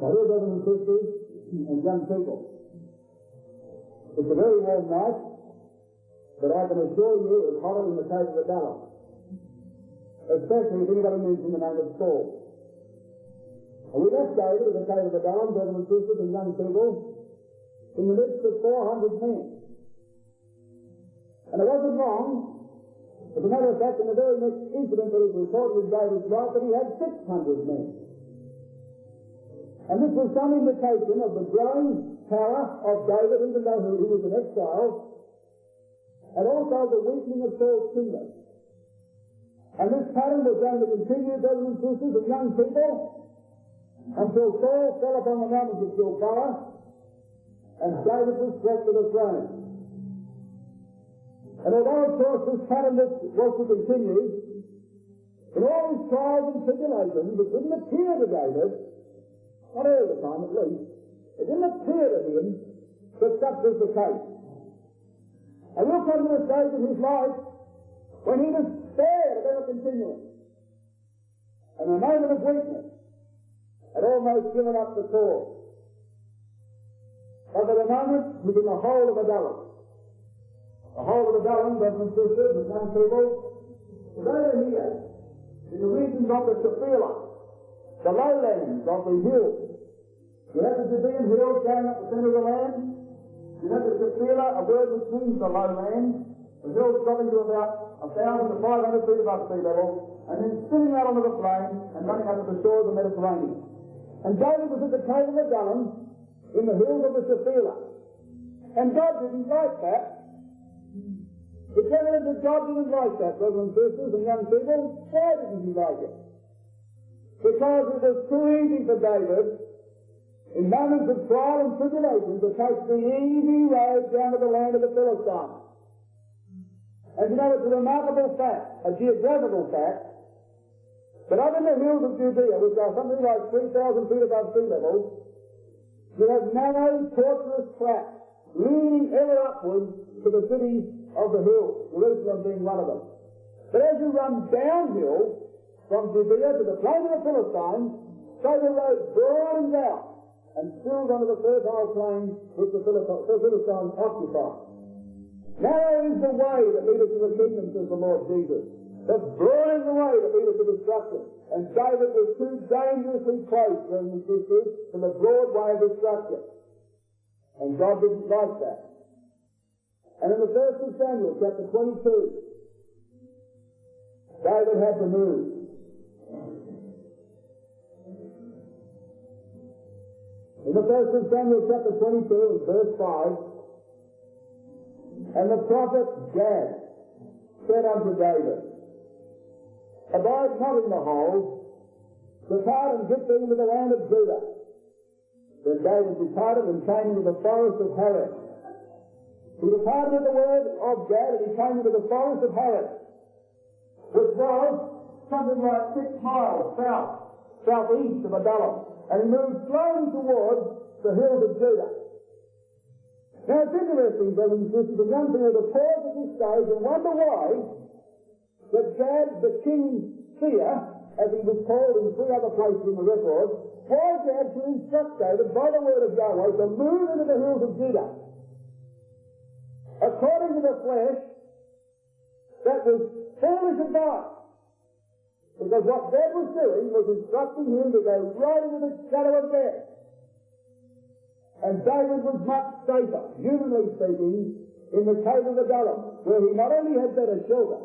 Now here, brothers and sisters and young people, it's a very warm night, but I can assure you it's hotter than the cave of Adullam, especially if anybody mentions the name of Saul. And we left David at the cave of Adullam, brothers and sisters and young people, in the midst of 400 men. And it wasn't long, as a matter of fact, in the very next incident that is recorded in David's life, that he had 600 men. And this was some indication of the growing power of David, even though he was in exile, and also the weakening of Saul's kingdom. And this pattern was going to continue, brothers and sisters and young people, until Saul fell upon the mountains of Gilboa, and David was swept to the throne. And although, of course, this pattern was to continue, in all his trials and tribulations, it didn't appear to David, not all the time at least, it didn't appear to him that such was the case. And we'll come to a stage in his life when he despaired of ever continuing, and a moment of weakness had almost given up the cause. But at the moment, he's in the hole of Adullam. The whole of Adullam, brothers and sisters and young people, is over here in the regions of the Shephelah, the lowlands of the hills. You have the Judean hills going up the centre of the land. You have the Shephelah, a word which means the lowland. The hills dropping to about 1,000 to 500 feet above sea level, and then spinning out onto the plain and running up to the shore of the Mediterranean. And David was at the cave of Adullam in the hills of the Shephelah. And God didn't like that. It's evident that God didn't like that, brothers and sisters and young people. Why didn't he like it? Because it was too easy for David, in moments of trial and tribulation, to take the easy road down to the land of the Philistines. And you know, it's a remarkable fact, a geographical fact, that up in the hills of Judea, which are something like 3,000 feet above sea level, you have narrow, tortuous tracks leading ever upwards to the cities of the hills, Jerusalem being one of them. But as you run downhill from Judea to the plain of the Philistines, so the road broadens out and spills onto the fertile plain which the Philistines occupy. Narrow is the way that leadeth to the kingdom, says the Lord Jesus. But broad is the way that leadeth to destruction. And David was too dangerously close, brothers and sisters, to the broad way of destruction. And God didn't like that. And in the 1st of Samuel, chapter 22, David had to move. In the 1st of Samuel, chapter 22, verse 5, and the prophet Gad said unto David, Abide not in the hole, depart and get thee into the land of Judah. Then David departed and came into the forest of Harod. He departed at the word of Gad, and he came into the forest of Harod, which was something like 6 miles southeast of Adullam, and he moved slowly towards the hills of Judah. Now it's interesting, brothers and sisters, and young people, to pause at this stage and wonder why that Gad, the king's seer, as he was called in 3 other places in the record, why Gad should instruct David by the word of Yahweh to move into the hills of Judah. According to the flesh, that was foolish advice. Because what God was doing was instructing him to go right into the shadow of death. And David was much safer, humanly speaking, in the cave of Adullam, where he not only had better shelter,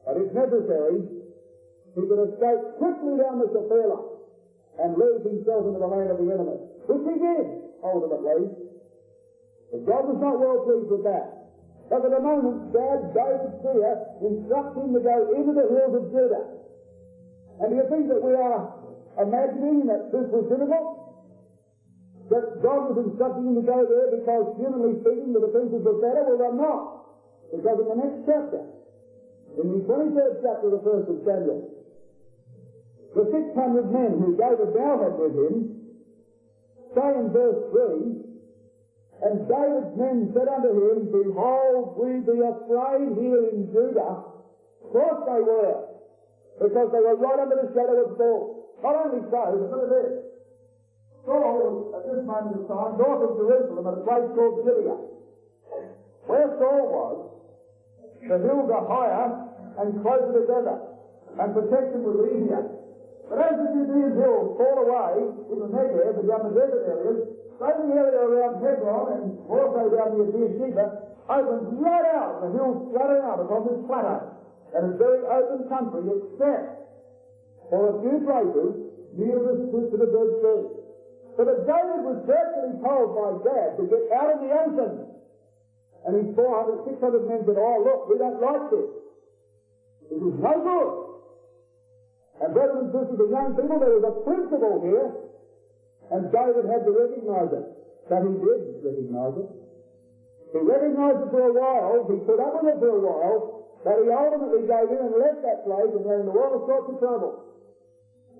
but if necessary, he could escape quickly down the Shephelah and lose himself into the land of the enemy, which he did, ultimately. But God was not well pleased with that. But at the moment, Gad, David's seer, instructs him to go into the hills of Judah. And do you think that we are imagining that this was difficult? That God was instructing him to go there because, humanly speaking, the defences were better? Well, they're not. Because in the next chapter, in the 23rd chapter of the 1st of Samuel, the 600 men who David now had with him say in verse 3, And David's men said unto him, Behold, we be afraid here in Judah. Of course they were, because they were right under the shadow of Saul. Not only so, but look at this. Saul was, at this moment of time, north of Jerusalem at a place called Gibeah. Where Saul was, the hills are higher and closer together, and protection was easier. But as the Judean hills fall away in the Negev and down the desert areas, so the area around Hebron and also down near Beersheba opens right out, the hills straight out across this plateau. And it's very open country except for a few places near to the Dead Sea. So that David was virtually told by Gad to get out of the ocean. And his 400, 600 men said, oh look, we don't like this. This is no good. And brothers and sisters, the young people, there was a principle here, and David had to recognize it. But he did recognize it. He recognized it for a while, he put up with it for a while, but he ultimately gave in and left that place and ran into all sorts of trouble.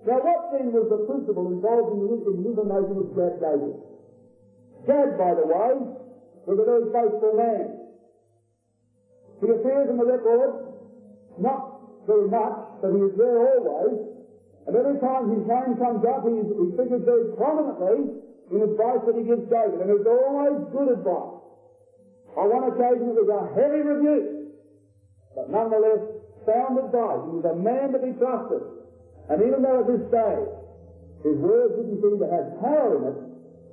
Now what then was the principle involved in the information which Gad gave him? Gad, by the way, was a very faithful man. He appears in the record, not very much, but he is there always, and every time his name comes up, he figures very prominently in advice that he gives David, and it's always good advice. On one occasion it was a heavy rebuke, but nonetheless sound advice. He was a man to be trusted. And even though at this stage his words didn't seem to have power in it,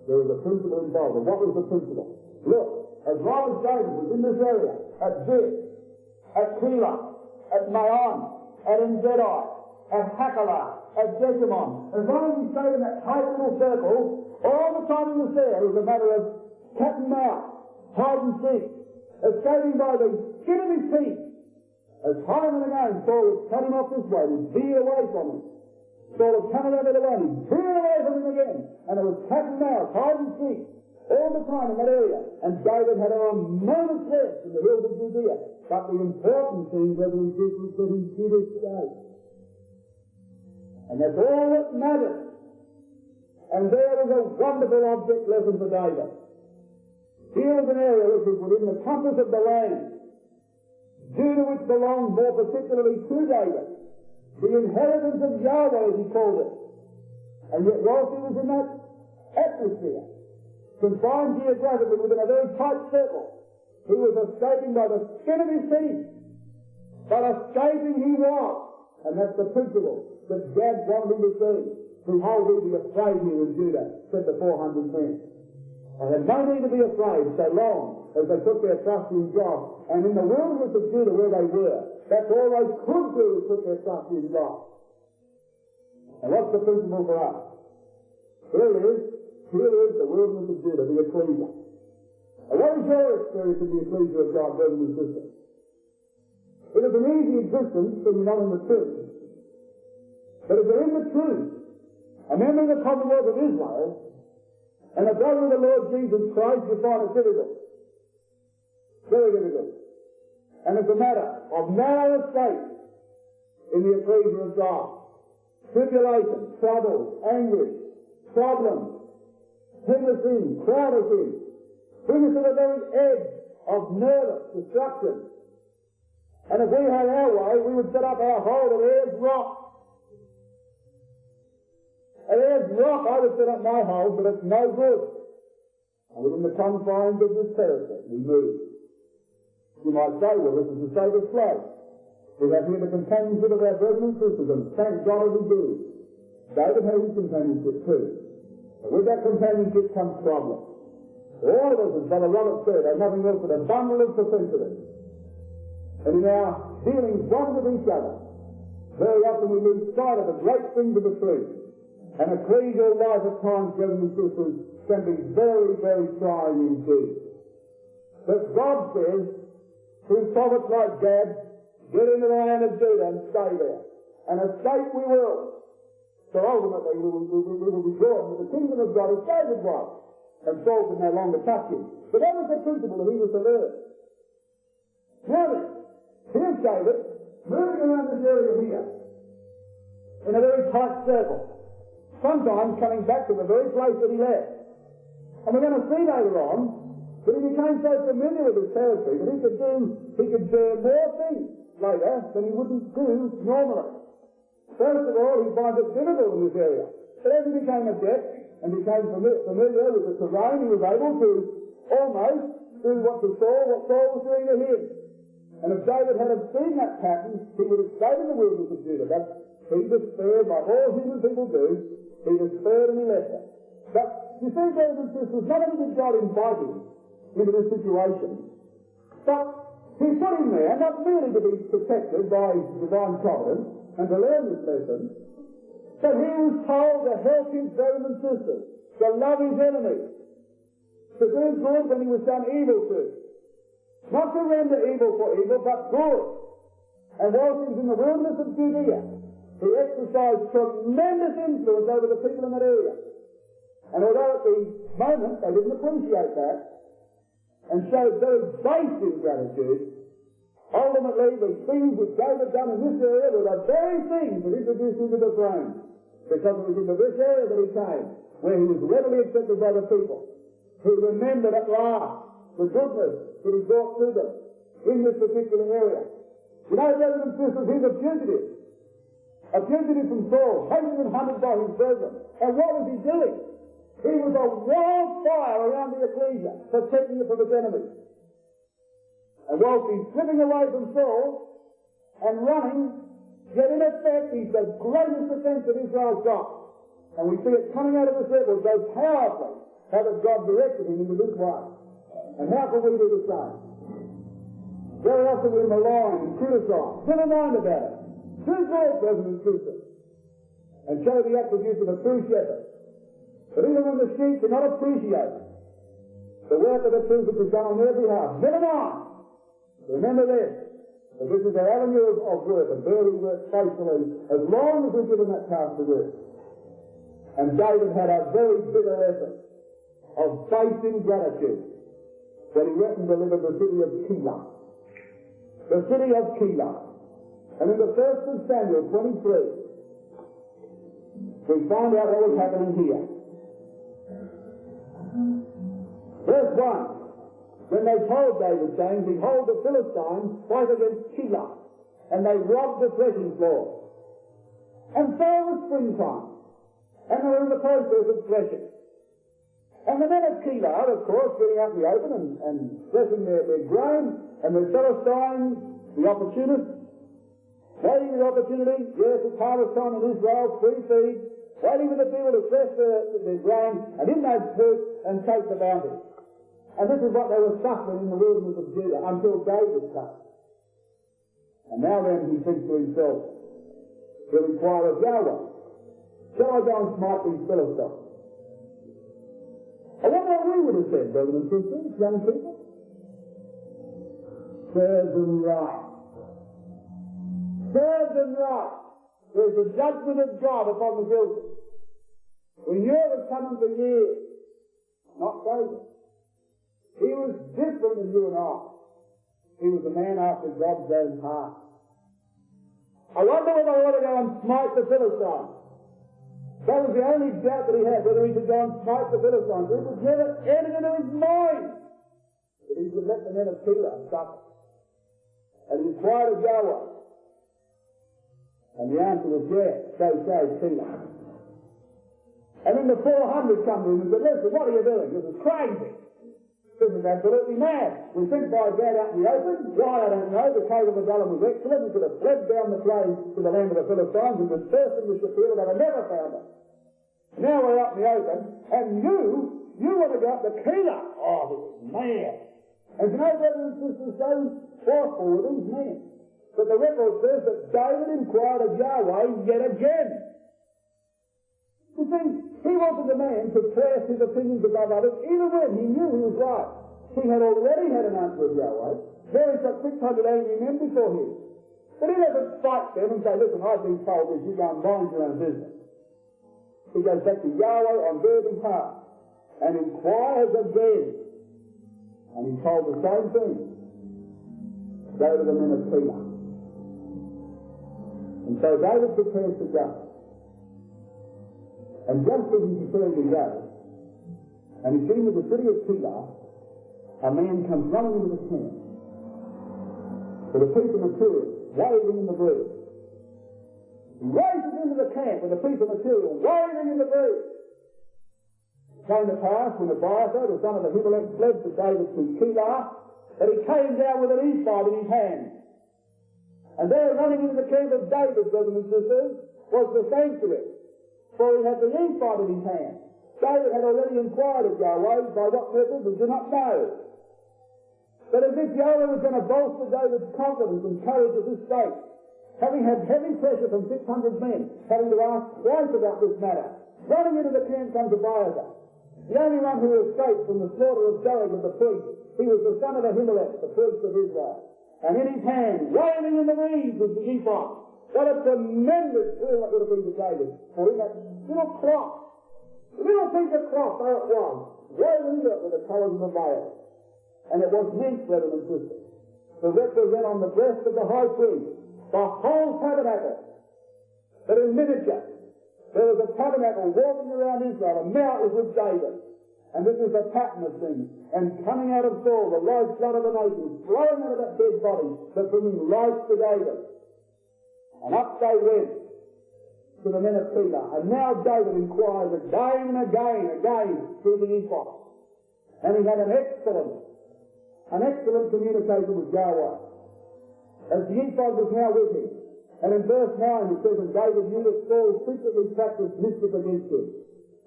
there was a principle involved. And what was the principle? Look, as long as David was in this area, at Ziph, at Keilah, at Maon, at En-Gedi, at Hachilah, at Jeshimon, as long as he stayed in that tight little circle, all the time he was there, it was a matter of cat and mouse, hide and seek, escaping by the skin of his teeth. As time and again, Saul would cut him off this way, he'd veer away from him. Saul would come around the other way, he'd veer away from him again. And it was cat and mouse, hide and seek, all the time in that area. And David had a moment's rest in the hills of Judea. But the important thing, brothers and sisters, was that he did escape. And that's all that mattered. And there was a wonderful object lesson for David. Here was an area which was within the compass of the land, due to which belonged more particularly to David, the inheritance of Yahweh, as he called it. And yet whilst he was in that atmosphere, confined geographically within a very tight circle, he was escaping by the skin of his teeth. But escaping he was. And that's the principle that Gad wanted him to see. Behold, we be afraid here in Judah, said the 400 men. I had no need to be afraid so long as they took their trust in God. And in the wilderness of Judah where they were, that's all they could do is put their trust in God. And what's the principle for us? Here is the wilderness of Judah, the ecclesia. And what is your experience of the ecclesia of God, brothers and sisters? It is an easy existence when you're not in the truth. But if you're in the truth, a member of the Commonwealth of Israel, and a brother of the Lord Jesus Christ, you find it difficult. Very difficult. And it's a matter of narrow escape in the ecclesia of God. Tribulation, trouble, anguish, problems, bring us in, crowd us in, bring us to the very edge of nervous destruction. And if we had our way, we would set up our hold at Ayers Rock. At Ayers Rock, I would set up my hold, but it's no good. And within the confines of this territory, we move. You might say, well, this is the state of slaves. We have here the companionship of our brothers and sisters, and thank God as we do. David had his companionship too. But with that companionship comes problems. All of us, as Brother Robert said, are nothing else but a bundle of propensity. And in our dealings one with each other, very often we lose sight of the great things of the truth. And ecclesial life at times, brothers and sisters, can be very, very trying indeed. But God says, through prophets like Gad, get into the land of Judah and stay there. And escape we will. So ultimately we will be drawn to the kingdom of God as David was. And Saul could no longer touch him. But that was the principle that he was to learn. Now then, here's David, moving around this area here, in a very tight circle, sometimes coming back to the very place that he left. And we're going to see later on that he became so familiar with his territory that he could do more things later than he wouldn't do normally. First of all, he finds it difficult in this area. But as he became adept, and became familiar with the terrain, he was able to almost do what Saul was doing to him. And if David had seen that pattern, he would have stayed in the wilderness of Judah. But he despaired, like all human people do. He despaired and he left it. But you see, brothers and sisters, not only did God invite him into this situation, but he put him there not merely to be protected by divine providence and to learn this lesson, but he was told to help his brothers and sisters, to love his enemies, to do good when he was done evil to. Not to render evil for evil, but good. And whilst he was in the wilderness of Judea, he exercised tremendous influence over the people in that area. And although at the moment they didn't appreciate that, and showed very base ingratitude, ultimately the things which David done in this area were the very things that introduced him to the throne. Because it was into this area that he came, where he was readily accepted by the people, who remembered at last the goodness that he brought to them in this particular area. You know, brothers and sisters, he's a fugitive from Saul, hated and hunted by his brethren. And what was he doing? He was a wildfire around the ecclesia, protecting it from its enemies. And whilst he's slipping away from Saul and running, yet in effect he's the greatest defense that Israel's got. And we see it coming out of this record so powerfully how that God directed him into this way. And how can we do the same? Very often we malign and criticise. Never mind about it. Do good, brothers and sisters, and show the attributes of a true shepherd. But even when the sheep do not appreciate the work of the truth which is done on their behalf, never mind. Remember this, that this is our avenue of work, and there we work faithfully as long as we're given that task to work. And David had a very bitter lesson of base ingratitude when he went and delivered the city of Keilah. The city of Keilah. And in the 1st of Samuel 23, we find out what was happening here. Verse 1, when they told David, saying, behold, the Philistines fight against Keilah, and they robbed the threshing floor. And so it was springtime, and they were in the process of threshing. And the men of Keilah, of course, getting out in the open and threshing their grain, and the Philistines, the opportunists, waiting the opportunity, yes, it's harvest time in Israel, free feed, waiting for the people to thresh their grain, and in those fruits, and take the bounty. And this is what they were suffering in the wilderness of Judah, until David came. And now then he thinks to himself, he'll inquire of Yahweh, shall I go and smite these Philistines? I wonder what we would have said, brothers and sisters, young people. Serve them right. Serve them right. There's the judgment of God upon the guilty. We knew it was coming for years. Not David. He was different than you and I. He was a man after God's own heart. I wonder whether I ought to go and smite the Philistines. That was the only doubt that he had, whether he could go and smite the Philistines. It was never entered into his mind that he could let the men of Keilah suffer. And he inquired of Yahweh. And the answer was yes, so says Keilah. And then the 400 come to him and said, listen, what are you doing? This is crazy. This is absolutely mad. We think by God out in the open. Why, I don't know. The cave of Adullam was excellent. We could have fled down the plain to the land of the Philistines and dispersed them with Shapiro, but I never found them. Now we're out in the open, and you want to go up to Keilah. Oh, this is mad. And you know, brothers and sisters, so forceful with these men. But the record says that David inquired of Yahweh yet again. You see, he wasn't a man to press his opinions above others, even when he knew he was right. He had already had an answer of Yahweh. There is got 600 angry men before him. But he doesn't fight them and say, listen, I've been told this, you go and mind your own business. He goes back to Yahweh on their behalf and inquires again. And he told the same thing. Go to the men of Keilah. And so David prepares to go. And just as he's preparing to go, and he's sitting with the city of Keilah, a man comes running into the camp with a piece of material waving in the breeze. He races into the camp with a piece of material waving in the breeze. came to pass when Abiathar, the son of Ahimelech, fled to David to Keilah, that he came down with an ephod in his hand. And there, running into the camp of David, brothers and sisters, was the sanctuary, for he had the ephod in his hand. David had already inquired of Yahweh by what method we do not know. But as if Yahweh was going to bolster David's confidence and courage at this state, having had heavy pressure from 600 men, having to ask twice about this matter, running into the camp comes Abiathar, the only one who escaped from the slaughter of Doeg of the priest. He was the son of Ahimelech, the priest of Israel. And in his hand, waving in the reeds, was the ephod. What a tremendous thrill that would have been to David. For in that little cloth, little piece of cloth there it was, woven up with the colours of the veil. And it was meant, brothers and sisters, to represent on the breast of the high priest the whole tabernacle. But in miniature, there was a tabernacle walking around Israel, and now it was with David. And this is the pattern of things. And coming out of Saul, the lifeblood of the nation, flowing out of that dead body, but bringing life to David. And up they went to the men of Keilah. And now David inquires again and again through the ephod. And he had an excellent communication with Yahweh. As the ephod was now with him. And in verse 9 it says, and David knew that Saul secretly practiced mischief against him.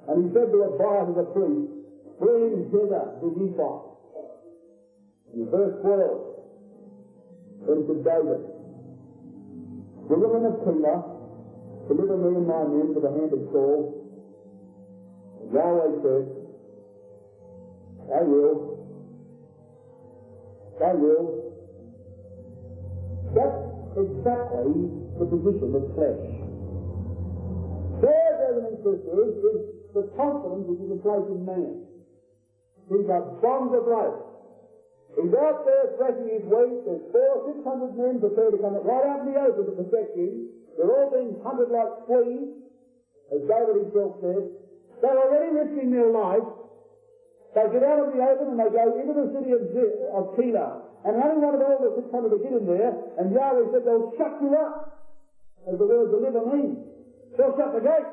And he said to Abiathar the priest, bring hither the ephod. In verse 12, then said David, will the men of Keilah deliver me and my men to the hand of Saul? And Yahweh said, they will. They will. That's exactly the position of flesh. There, brothers and sisters, is the confidence that you can place in man. He's got bonds of life. He's out there threshing his wheat. There's 400-600 men prepared to come right out in the open to protect him. They're all being hunted like fleas, as David himself said. They're already risking their life. They get out of the open and they go into the city of Keilah. And only one of all the 600 to get in there, and Yahweh said, they'll shut you up, as the word deliver means. They'll shut the gate.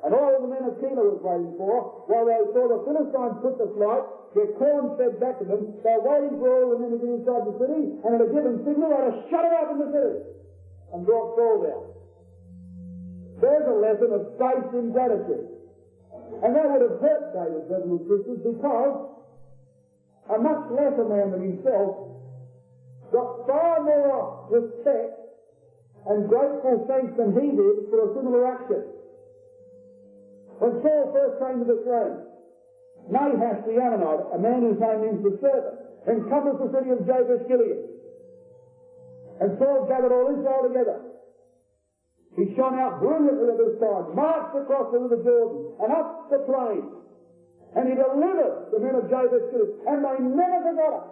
And all the men of Keilah was waiting for, while they saw the Philistines put to flight, their corn fed back to them, they're waiting for all the men to get inside the city, and at a given signal, they'd shut it up in the city, and brought Saul down. There's a lesson of faith in gratitude. And that would have hurt David, brothers and sisters, because a much lesser man than himself got far more respect and grateful thanks than he did for a similar action. When Saul first came to the throne, Nahash the Ammonite, a man whose name means the servant, encompassed the city of Jabesh Gilead. And Saul gathered all Israel together. He shone out brilliantly at this time, marched across the river Jordan and up the plain. And he delivered the men of Jabesh Gilead, and they never forgot it.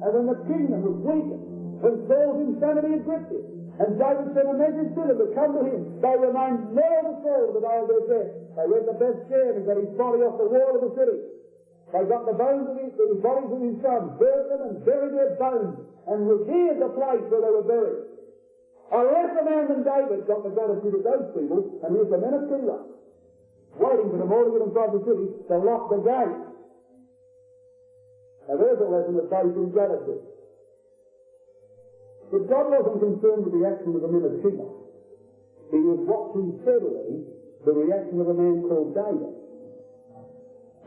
And when the kingdom was weakened, when Saul's insanity had gripped him, and David sent a message to them to come to him, they remained loyal to Saul the day of their death. They went to Bethshean and got his body off the wall of the city. They got the bones of his bodies of his sons, burned them and buried their bones, and revered the place where they were buried. A lesser man than David got the gratitude of those people, and here's the men of Keilah, waiting for them all to get inside the city to lock the gate. Now there's a lesson of faith in gratitude. But God wasn't concerned with the action of the men of Keilah. He was watching steadily the reaction of a man called David.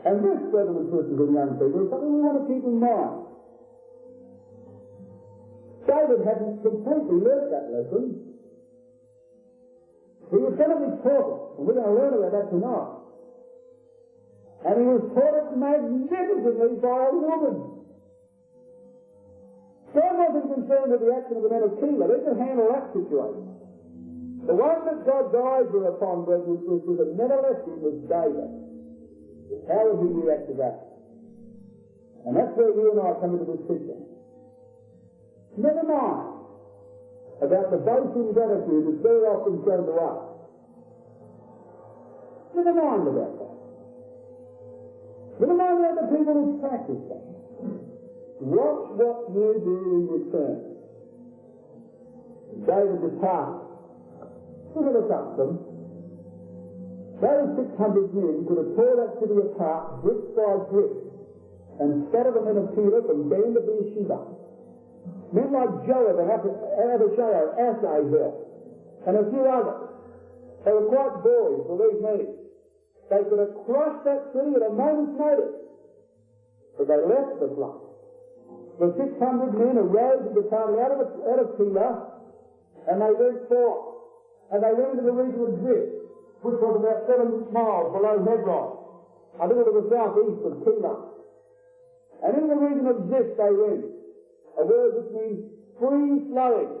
And this, brothers and sisters and young people, is something we want to keep in mind. David hadn't completely learnt that lesson. He was going to be taught it, and we're going to learn about that tonight. And he was taught it magnificently by a woman. God wasn't concerned with the action of the men of Keilah. They could handle that situation. The one that God's eyes were upon, brothers and sisters, and never left him was David. How would he react to that? And that's where you and I come into this picture. Never mind about the boasting gratitude that's very often shown to us. Never mind about that. Never mind about the people who practice that. Watch what you do in return. David departed. Look at the custom. those 600 men could have tore that city apart, brick by brick, and scattered them in a Keilah from Dan to Beersheba. Men like Joab and Abishai, Asahel, and a few others. They were quite boys for these men. They could have crushed that city at a moment's notice, but they left the place. The 600 men arose and departed out of Keilah, and they went forth, and they went into the region of Ziph, which was about 7 miles below Hebron, a little to the southeast of Keilah. And in the region of Ziph they went, a word which means free flowing.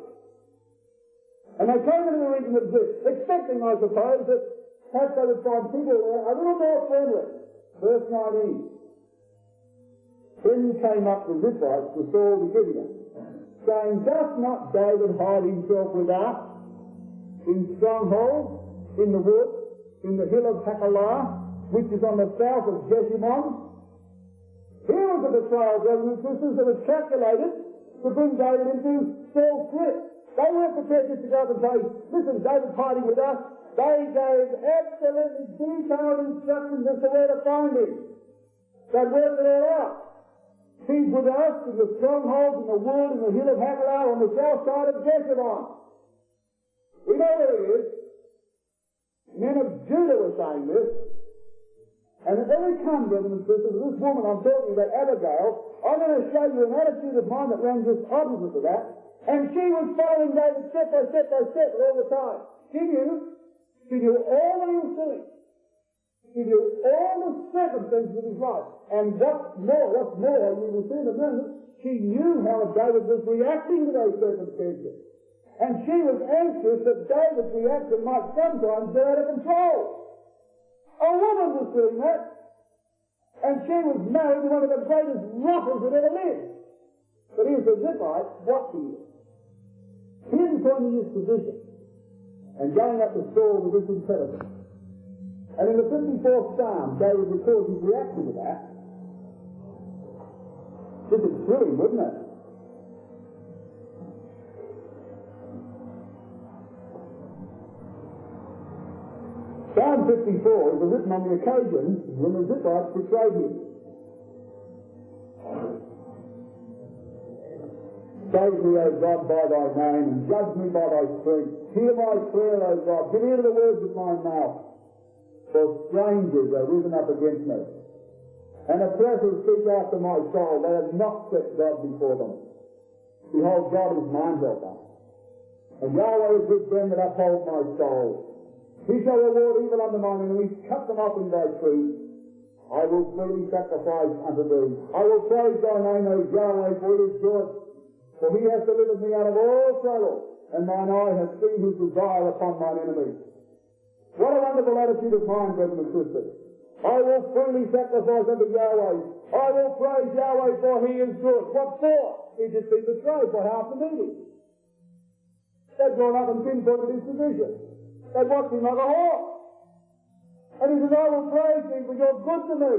And they came into the region of Ziph, expecting, I suppose, that perhaps they would find people there a little more friendly. Verse 19. Then came up the Ziphites to Saul the Gibeon, saying, doth not David hide himself with us in strongholds, in the wood, in the hill of Hachilah, which is on the south of Jeshimon? Here was a betrayal, brothers and sisters, that was calculated to bring David into Saul's grip. They weren't prepared just to go up and say, listen, David's hiding with us. They gave absolutely detailed instructions as to where to find him. They'd worked it all out. He's with us in the strongholds, in the wood, in the hill of Hachilah, on the south side of Jeshimon. We know where he is. Men of Judah were saying this. And if they come, brothers and sisters, this woman I'm talking about, Abigail, I'm going to show you an attitude of mind that ran just opposite to that. And she was following David step by step by step all the time. She knew all that he was doing. She knew all the circumstances of his life. And what's more, you will see in a minute, she knew how David was reacting to those circumstances. And she was anxious that David's reaction might sometimes get out of control. A woman was doing that. And she was married to one of the greatest robbers that ever lived. But here's the Ziphite watching it. Pinpointing his position and going up to Saul with this intelligence. And in the 54th Psalm, David records his reaction to that. This is thrilling, wouldn't it? Psalm 54 is written on the occasion when the Ziphites betrayed him. Save me, O God, by thy name, and judge me by thy strength. Hear my prayer, O God. Give ear to the words of my mouth. For strangers are risen up against me, and oppressors seek after my soul. They have not set God before them. Behold, God is mine helper, and Yahweh is with them that uphold my soul. He shall reward evil unto mine enemies, cut them off in thy truth. I will freely sacrifice unto thee. I will praise thy name, O Yahweh, for it is good. For he hath delivered me out of all trouble, and mine eye hath seen his desire upon mine enemies. What a wonderful attitude of mind, brothers and sisters. I will freely sacrifice unto Yahweh. I will praise Yahweh, for he is good. What for? He just been betrayed by half the meeting. They'd gone up and pinpointed his position. They'd watched him like a hawk. And he says, I will praise thee, for you're good to me.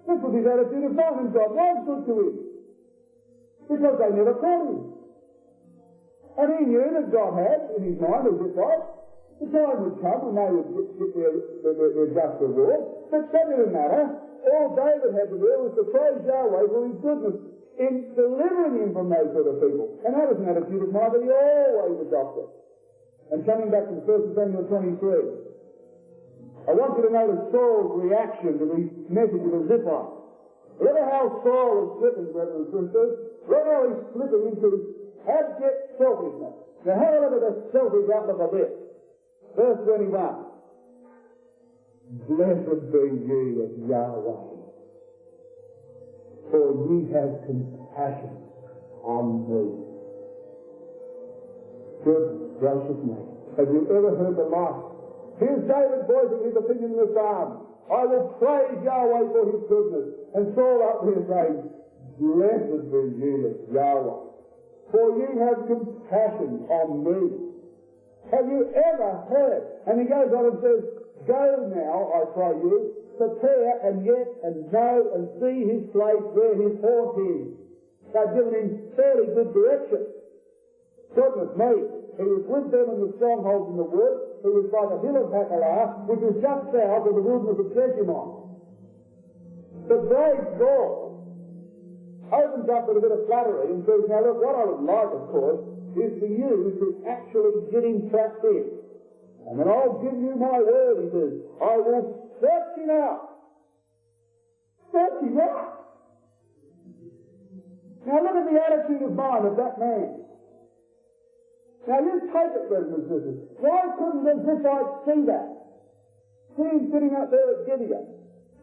This was his attitude of mind, and God was good to him. Because they never caught him. And he knew that God had, in his mind, as it was, the time would come when they would get their just reward. But that didn't matter. All David had to do was to praise Yahweh for his goodness in delivering him from those sort of people. And that was an attitude of mind that he always adopted. And coming back to 1 Samuel 23, I want you to notice Saul's reaction to the message of the Ziphite. Look at how Saul is slipping, brothers and sisters. Look how he's slipping into abject selfishness. Now have a look at the selfish outlook of this. Verse 21. Blessed be ye of Yahweh, for ye have compassion on me. Good gracious me. Have you ever heard the like? Here's David voicing his opinion in the Psalm. I will praise Yahweh for his goodness. And Saul up here saying, blessed be ye of Yahweh, for ye have compassion on me. Have you ever heard? And he goes on and says, go now, I pray you, prepare and yet and know and see his place where his haunt is. They've given him fairly good direction. Goodness me, he was with them in the strongholds in the wood. who was by the hill of Hachilah, which is just south of the wilderness of Jeshimon. The brave God opens up with a bit of flattery and says, now look, what I would like, of course, is for you to actually get him trapped in. And then I'll give you my word, he says, I will search him out. Search him out. Now look at the attitude of mind of that man. Now you take it, brothers and sisters. Why couldn't the Ziphites see that? See him sitting up there at Gibeon,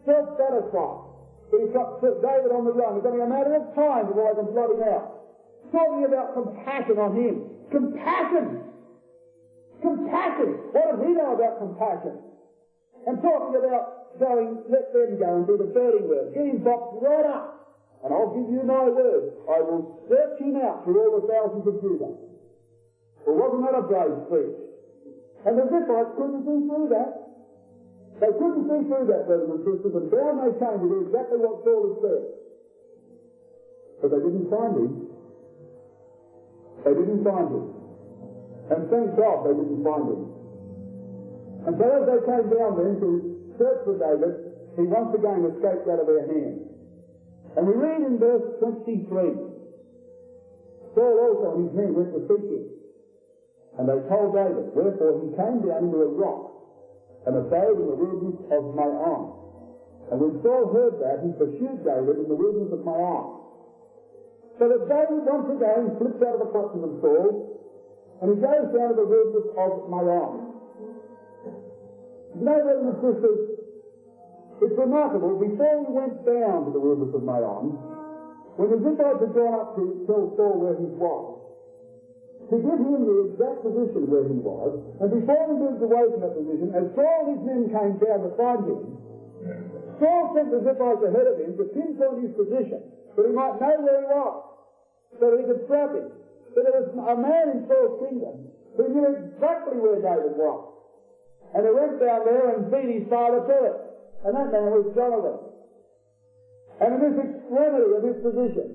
self-satisfied. But he's got David on the run. It's only a matter of time before I can blot him out. Talking about compassion on him. Compassion! Compassion! What does he know about compassion? And talking about going, let them go and do the birding work. Get him boxed right up. And I'll give you my word. I will search him out through all the thousands of Judah. Well, wasn't that a brave speech? And the Ziphites couldn't see through that. They couldn't see through that, brothers and sisters, and down they came to do exactly what Saul had said. But they didn't find him. They didn't find him. And thank God they didn't find him. And so as they came down then to search for David, he once again escaped out of their hands. And we read in verse 23, Saul also and his men went to seek him. And they told David, wherefore he came down into a rock and abode in the wilderness of Maon. And when Saul heard that, he pursued David in the wilderness of Maon. So that David once again slips out of the clutches of Saul, and he goes down to the wilderness of Maon. You know, brothers and sisters, it's remarkable, before we went down to the wilderness of Maon, when the Ziphites had gone up to tell Saul where he was, to give him the exact position where he was, and before he moved away from that position, as Saul and his men came down to find him, Saul sent the Ziphites ahead of him to pinpoint his position, so he might know where he was, so that he could trap him. So there was a man in Saul's kingdom who knew exactly where David was, and he went down there and beat his father to it, and that man was Jonathan. And in this extremity of his position,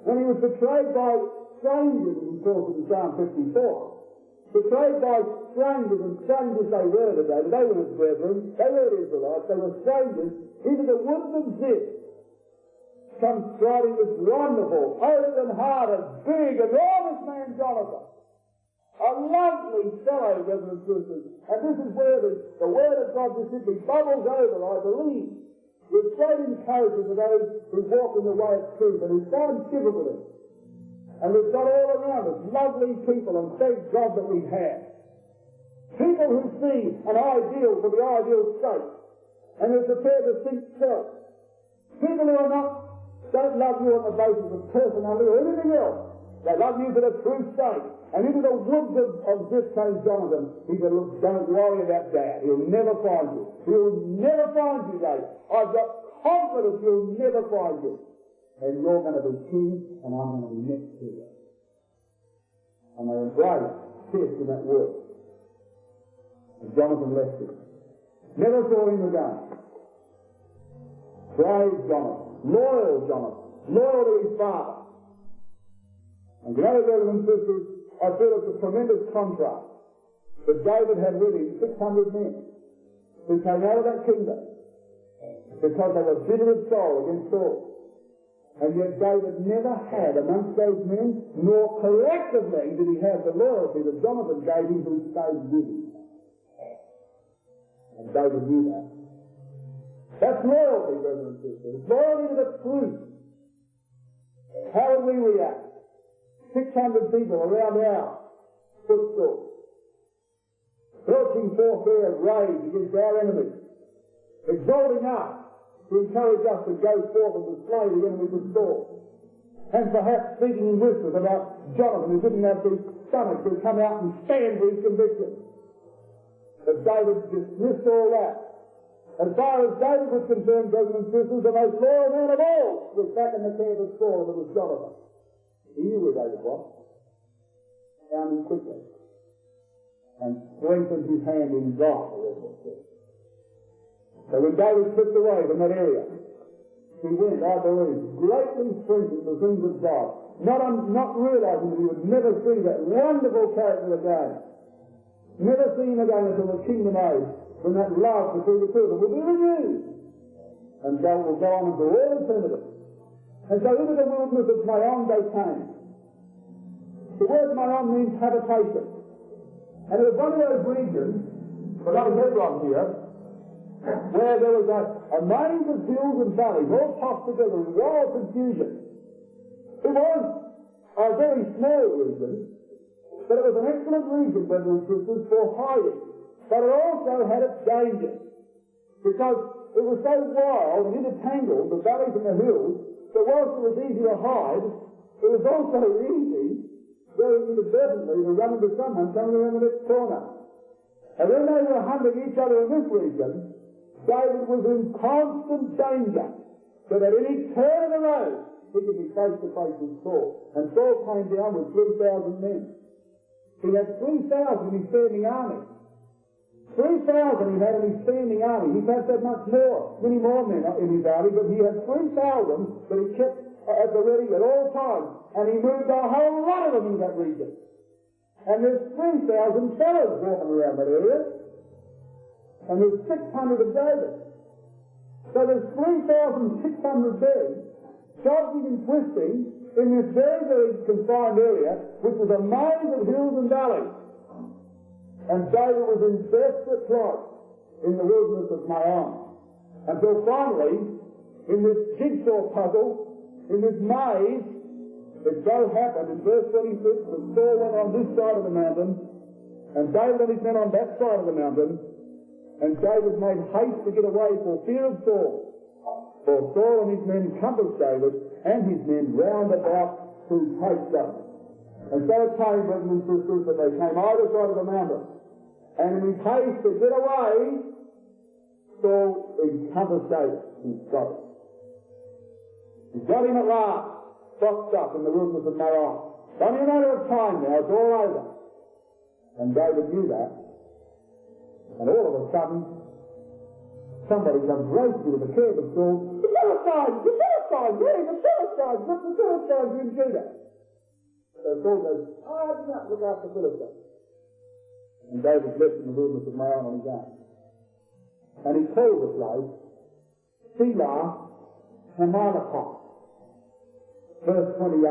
when he was betrayed by strangers, as he calls in Psalm 54. Betrayed by strangers, and strangers they were to David. They were his brethren. They were Israelites. They were strangers. Into the woods of Ziph comes striding this wonderful, open-hearted, big, enormous man, Jonathan. A lovely fellow, brothers and sisters. And this is where the word of God just simply bubbles over, I believe, with great encouragement to those who walk in the way of truth and who find difficulty. And we've got all around us lovely people, and thank God that we have. People who see an ideal for the ideal sake, and are prepared to think self. People who don't love you on the basis of personality or anything else. They love you for the truth's sake. And into the woods of this came Jonathan. He said, look, don't worry about Dad. He'll never find you. He'll never find you, Dad. I've got confidence he'll never find you. And you're going to be king, and I'm going to be next to you. And they embraced, kissed in that word. And Jonathan left him. Never saw him again. Brave Jonathan, loyal to his father. And you know, brothers and sisters, I feel it's a tremendous contrast that David had with him 600 men who came out of that kingdom because they were bitter of soul against Saul. And yet David never had amongst those men, nor collectively did he have the loyalty that Jonathan gave him who stayed with him. And David knew that. That's loyalty, brothers and sisters. Loyalty to the truth. How would we react? 600 people around our footstool, belching forth their rage against our enemies, exalting us to encourage us to go forth and to slay the enemies of Saul, and perhaps speaking in whispers about Jonathan who didn't have the stomach to come out and stand for his conviction. But David dismissed all that. As far as David was concerned, brothers and sisters, the most loyal man of all was back in the camp of Saul, and it was Jonathan. He knew where David was, found him quickly, and strengthened his hand in God, the Lord said. So when David slipped away from that area, he went, I believe, greatly strengthened the things of God, not realizing that he would never see that wonderful character again. never seen again until the kingdom age, when that love between the two of them will be renewed. And so it will go on into all eternity. And so into the wilderness of Maon they came. The word Maon means habitation. And it was one of those regions, but that was Hebron here, where there was a maze of hills and valleys all tossed together in wild confusion. It was a very small region, but it was an excellent region, brothers and sisters, for hiding. But it also had its dangers, because it was so wild and intertangled, the valleys and the hills, that whilst it was easy to hide, it was also easy, very inadvertently, to run into someone coming around the next corner. And when they were hunting each other in this region, David was in constant danger that at any turn of the road he could be face to face with Saul. And Saul came down with 3,000 men. He had 3,000 in his standing army. 3,000 he had in his standing army. He perhaps had many more men in his army, but he had 3,000 that he kept at the ready at all times. And he moved a whole lot of them in that region. And there's 3,000 fellows walking around that area. And there's 600 of David. So there's 3,600 men dodging and twisting in this very, very confined area, which was a maze of hills and valleys. And David was in desperate plight in the wilderness of Maon. Until finally, in this jigsaw puzzle, in this maze, it so happened in verse 26 that Saul went on this side of the mountain, and David and his men on that side of the mountain, and David made haste to get away for fear of Saul. For Saul and his men compassed David and his men round about to take them. And so it came, brothers and sisters, that they came either side of the mountain. And in his haste to get away, Saul encompassed David and got him. He got him at last, boxed up in the wilderness of Maon. It's only a matter of time now, it's all over. And David knew that. And all of a sudden, somebody comes racing with a curve of Saul. The Philistines! The Philistines! Really, the Philistines! Look, the Philistines are in Judah! So Saul goes, do not look after the Philistines. And David left in the wilderness of Maon on his own. And he called the place Selah Hamalekah. Verse 28.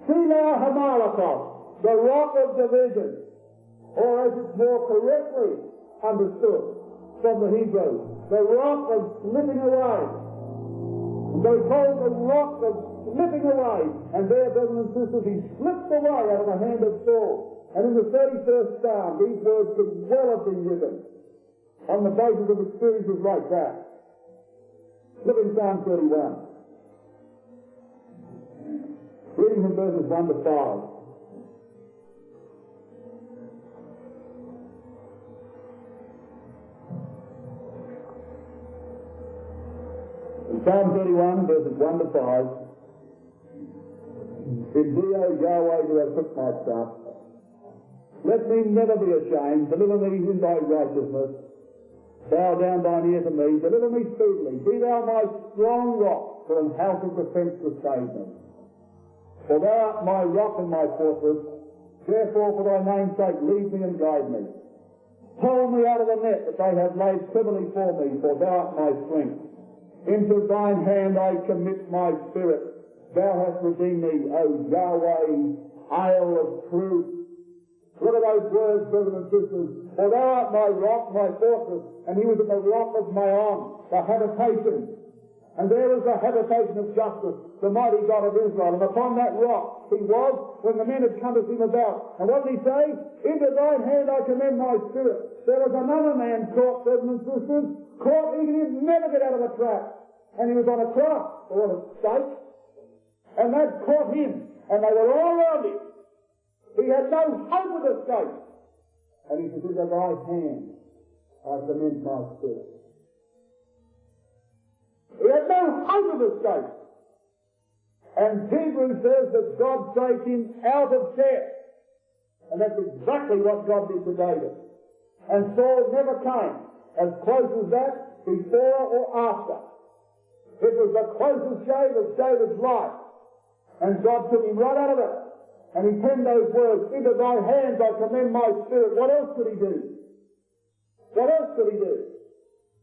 Selah Hamalekah, the rock of division. Or as it's more correctly understood from the Hebrew, the rock of slipping away. And so he called the rock of slipping away. And there, brothers and sisters, he slipped away out of the hand of Saul. And in the 31st Psalm, these words could well have been written on the basis of experiences like that. Look in Psalm 31. Reading from verses 1 to 5. Psalm 31, verses 1 to 5. In thee, O Yahweh, do I put my trust. Let me never be ashamed. Deliver me in thy righteousness. Bow down thine ear to me. Deliver me speedily. Be thou my strong rock, for an house of defence to save me. For thou art my rock and my fortress. Therefore, for thy name's sake, lead me and guide me. Pull me out of the net that they have laid privily for me, for thou art my strength. Into thine hand I commit my spirit. Thou hast redeemed me, O Yahweh, Isle of truth. Look at those words, brothers and sisters. For thou art my rock, my fortress. And he was at the rock of Maon, the habitation. And there was the habitation of justice, the mighty God of Israel. And upon that rock he was when the men had compassed him about. And what did he say? Into thine hand I commend my spirit. There was another man caught, brothers and sisters, caught, he didn't never get out of the trap. And he was on a cross, or on a stake. And that caught him. And they were all around him. He had no hope of escape. And he said, into thy hand I commend my spirit. He had no hope of escape. And Hebrews says that God saved him out of death. And that's exactly what God did to David. And Saul never came as close as that before or after. It was the closest shave of David's life. And God took him right out of it. And he penned those words, into thy hands I commend my spirit. What else could he do? What else could he do?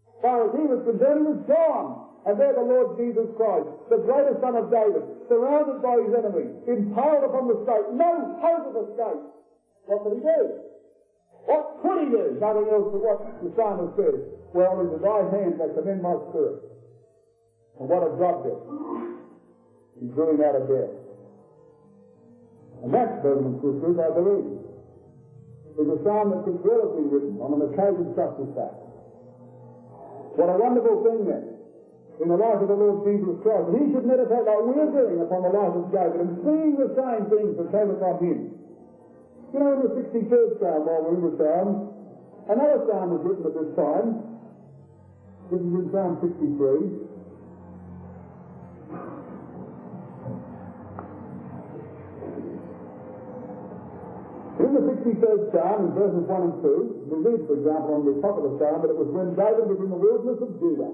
As far as he was concerned, he was gone. And there the Lord Jesus Christ, the greatest son of David, surrounded by his enemies, impaled upon the stake, no hope of escape. What could he do? What could he do? Nothing else but what the psalmist says. Well, into thy hands I commend my spirit. And what a God did. He drew him out of death. And that, brothers and sisters, I believe, is a psalm that could well have been written on an occasion such as that. What a wonderful thing then, in the life of the Lord Jesus Christ, that he should meditate like we're doing upon the life of David and seeing the same things that came upon him. You know, in the 63rd Psalm, while we're in the Psalm, another psalm was written at this time. This is in Psalm 63. In the 63rd Psalm, in verses 1 and 2, we read, for example, on the top of the Psalm, that it was when David was in the wilderness of Judah.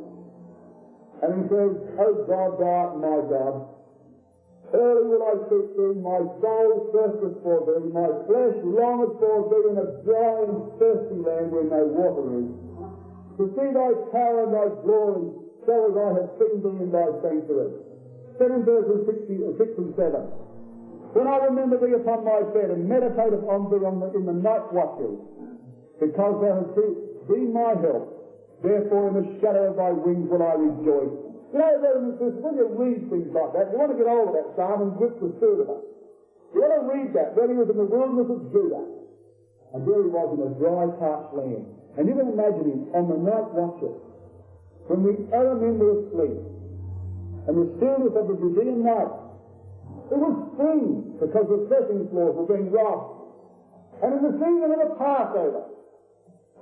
And he says, O God, thou art my God, early will I seek thee, my soul thirsteth for thee, my flesh longeth for thee in a dry and thirsty land where no water is, to see thy power and thy glory, so as I have seen thee in thy sanctuary. Then in verses 6 and 7, when I remember thee upon my bed and meditate upon thee in the night watches, because thou hast been my help, therefore in the shadow of thy wings will I rejoice. You know, brothers and sisters, when you read things like that, you want to get hold of that psalm and grip the spirit of it. You want to read that when he was in the wilderness of Judah, and there he was in a dry, parched land. And you can imagine him on the night watches, when the other men were asleep, and the stillness of the Judean night. It was spring, because the threshing floors were being robbed. And in the season of the Passover,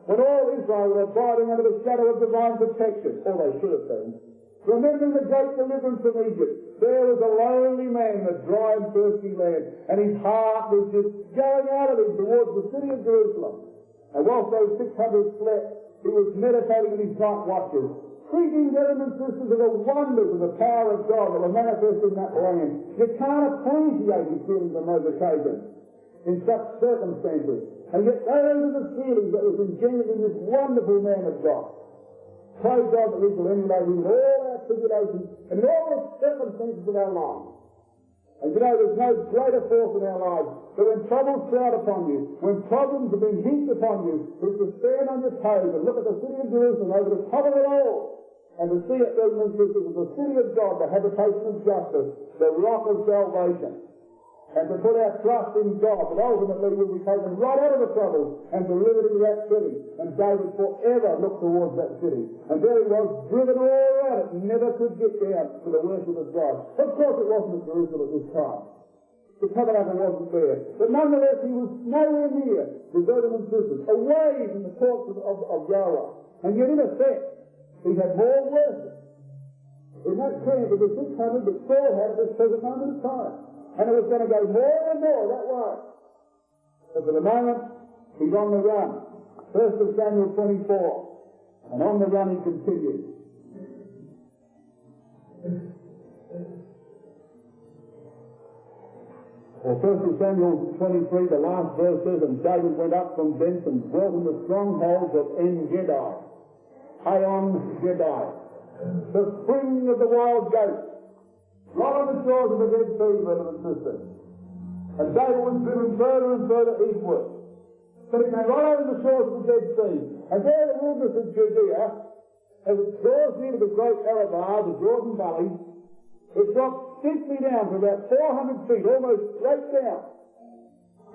when all Israel were abiding under the shadow of divine protection, or they should have been, remembering the great deliverance from Egypt, there was a lonely man in a dry and thirsty land, and his heart was just going out of him towards the city of Jerusalem. And whilst those 600 slept, he was meditating in his night watches, speaking, brothers and sisters, of the wonders of the power of God that were manifest in that land. You can't appreciate his feelings on those occasions, in such circumstances. And yet those are the feelings that was engendered in this wonderful man of God. Praise God that we shall emulate him in all our tribulations and in all the circumstances of our lives. And you know, there's no greater force in our lives that when troubles crowd upon you, when problems have been heaped upon you, is to stand on your toes and look at the city of Jerusalem over the top of it all, and to see it, brothers and sisters, as the city of God, the habitation of justice, the rock of salvation, and to put our trust in God, that ultimately we'll be taken right out of the troubles and delivered into that city. And David forever looked towards that city. And there he was, driven all around it, never could get down to the worship of God. Of course it wasn't at Jerusalem at this time. The tabernacle wasn't there. But nonetheless, he was nowhere near the brothers and sisters, away from the courts of Yahweh. And yet, in effect, he had more worship in that camp of the 600 that Saul had at this present moment of time. And it was going to go more and more that way. But for the moment, he's on the run. 1 Samuel 24. And on the run he continues. Well, 1 Samuel 23, the last verse says, and David went up from thence and dwelt in the strongholds of En-Gedi, Aon-Gedi, the spring of the wild goats, right on the shores of the Dead Sea, brothers and sisters. And David was driven further and further eastward. So he came right over the shores of the Dead Sea. And there the wilderness of Judea, as it draws near to the great Arabah, the Jordan Valley, it drops steeply down to about 400 feet, almost straight down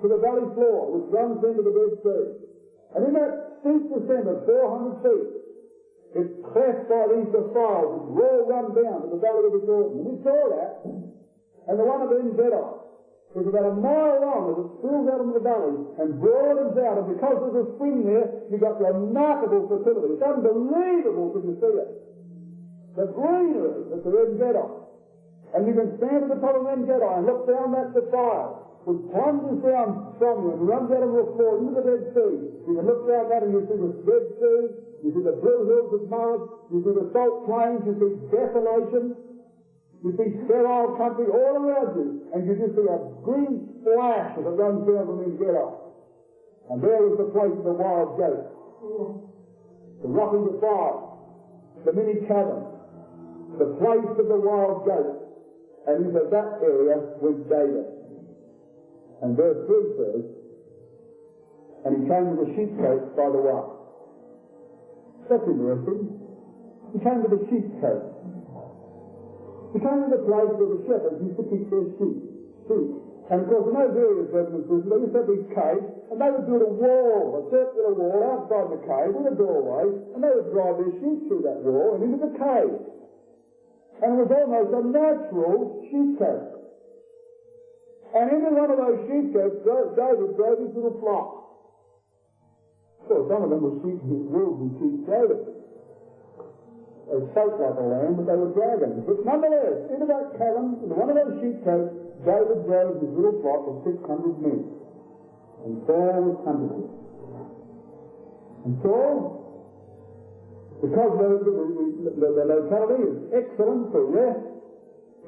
to the valley floor, which runs into the Dead Sea. And in that steep descent of 400 feet, it's cleft by these defiles which roll run down to the valley of the Jordan. And we saw that. And the one of En-Gedi was about a mile long as it spills out into the valley and broadens out. And because there's a spring there, you've got remarkable fertility. It's unbelievable when you see it. The greenery that's at En-Gedi. And you can stand at the top of En-Gedi and look down that defile, which plunges down from you and runs out of the floor into the Dead Sea. You can look down that and you see the Dead Sea. You see the blue hills of Moab, you see the salt plains, you see desolation, You see sterile country all around you, and you just see a green flash as it runs down from his ghetto. And there was the place of the wild goat, the rocky defile, the mini cabin, the place of the wild goat. And into that area went David. And verse 3 says, and he came to the sheepcote by the way. That's interesting. He came to the sheepcote. He came to the place where the shepherds used to keep their sheep. And of course, in those areas, brothers and sisters, they used to have these caves, and they would build a wall, a circular wall outside the cave with a doorway, and they would drive their sheep through that wall and into the cave. And it was almost a natural sheepcote. And into one of those sheepcotes, David drove his little flock. Well, some of them were sheep, wolves and sheep David. They spoke like a lamb, but they were dragons. But nonetheless, into that cabin, into one of those sheepcotes, David drove his little flock of 600 men. And Saul was hunting him. And Saul, because the locality is excellent for rest,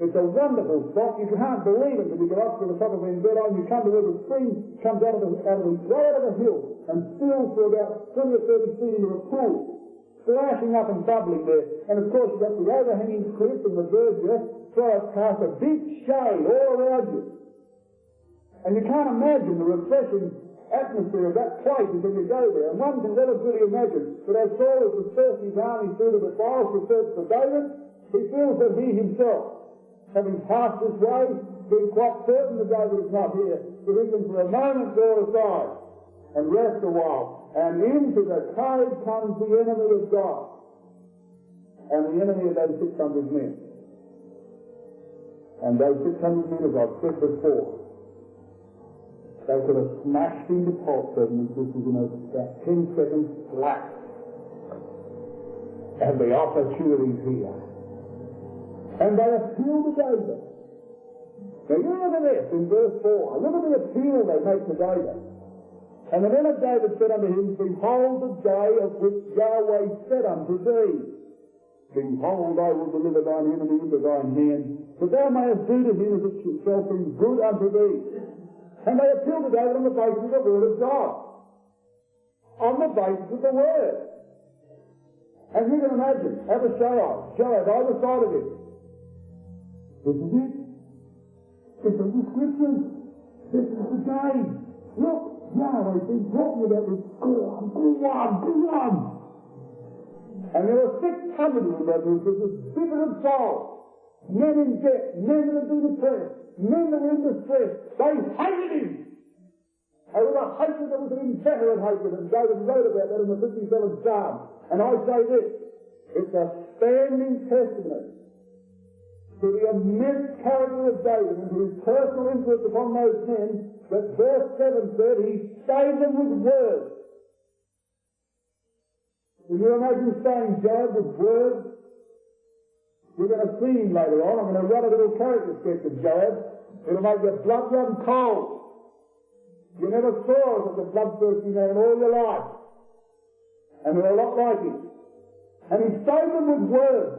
it's a wonderful spot. You can't believe it when you go up to the top of Enbedon. You come to where the spring comes out of the hill and spills for about 20 or 30 feet into a pool, splashing up and bubbling there. And of course you've got the overhanging cliff and the verdure, so it casts a deep shade all around you. And you can't imagine the refreshing atmosphere of that place until you go there. And one can never really imagine that as Saul has dispersed his army through the defiles to search for David, he feels that he himself, having passed this way, being quite certain that David is not here, that he can for a moment go aside and rest a while. And into the cave comes the enemy of God, and the enemy of those 600 men. And those 600 men, as I've said before, they could have smashed into pulp segments, which was in about 10 seconds flat. And the opportunity's here. And they appeal to David. Now you look at this in verse 4. Look at the appeal they make to David. And the men of David said unto him, behold the day of which Yahweh said unto thee, behold, I will deliver thine enemy into thine hand, that thou mayest do to him as it shall seem good unto thee. And they appeal to David on the basis of the word of God. On the basis of the word. And you can imagine, Abishai, Joab, either side of him. This is it. This is the scriptures. This is the day. Look, Yahweh's been talking about this. Go on. And there were 600 of them, brothers and sisters, bitter of soul. Men in debt, men that had been oppressed, men that were in distress. They hated him. They were a hatred that was an inveterate hatred, and David wrote about that in the 57th Psalm. And I say this, it's a standing testimony to the immense character of David and to his personal influence upon those men, that verse 7 said he stayed them with words. Can you imagine staying Job with words? You're going to see him later on. I'm going to write a little character sketch of Job. It'll make your blood run cold. You never saw such a bloodthirsty man in all your life. And they're a lot like him. And he stayed them with words.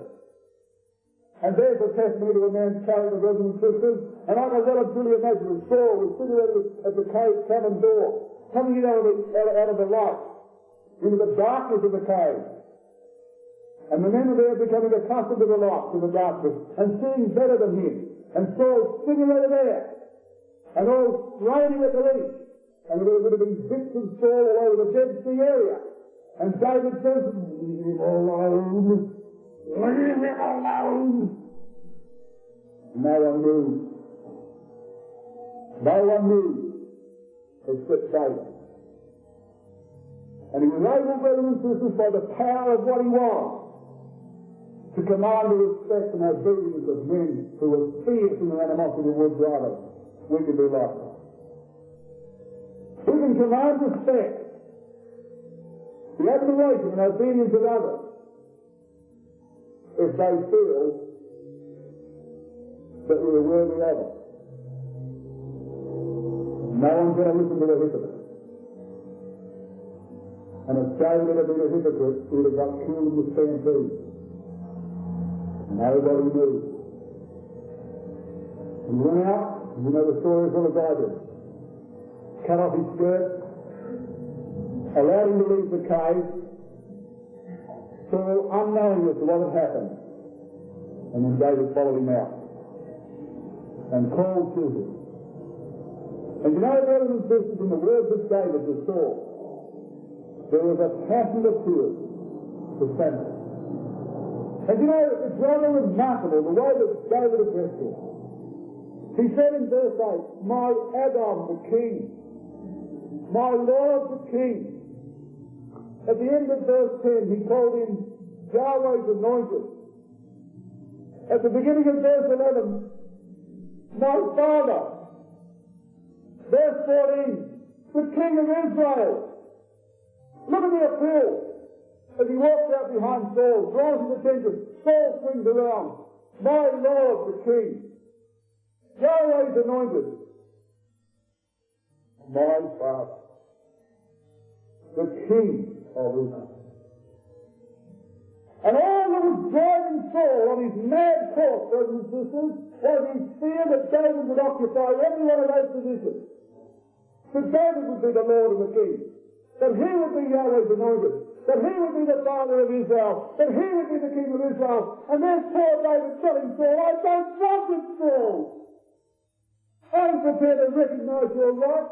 And there's a testimony to a man's character, brothers and sisters. And I can well and truly imagine that Saul was sitting at the cabin door, coming in out of the light, into the darkness of the cave. And the men are there becoming accustomed to the light, to the darkness, and seeing better than him. And Saul sitting over there, and all straining at the leash. And there would have been bits of Saul all over the Dead Sea area. And David says, leave him alone. Leave him alone. No one moved. No one moved except David. And he was able, brothers and sisters, by the power of what he was, to command the respect and obedience of men who were fierce in their animosity towards others. We can do like that. We can command respect, the admiration and obedience of others, if they feel that we are worthy of it. No one's going to listen to a hypocrite. And if David had been a hypocrite, he would have got killed in the stampede. Nobody knew. He went out, and you know the story as well as I do. Cut off his skirt, allowed him to leave the cave, Saul unknowing as to what had happened. And then David followed him out and called to him. And you know, brothers and sisters, in the words of David to Saul, there was a passionate appeal to Samuel. And you know, it's rather remarkable the way that David addressed him. He said in verse 8, "My Adam the king, my Lord the king." At the end of verse 10, he called him Yahweh's anointed. At the beginning of verse 11, "My Father." Verse 14, "The King of Israel." Look at the appeal. As he walks out behind Saul, draws his attention, Saul swings around. "My Lord the King. Yahweh's anointed. My Father. The King of Israel." And all that was driving Saul on his mad course, brothers and sisters, was his fear that David would occupy every one of those positions. That David would be the Lord and the King. That he would be Yahweh's anointed. That he would be the Father of Israel. That he would be the King of Israel. And there's poor David telling Saul, "I don't want it, Saul. I'm prepared to recognize your right.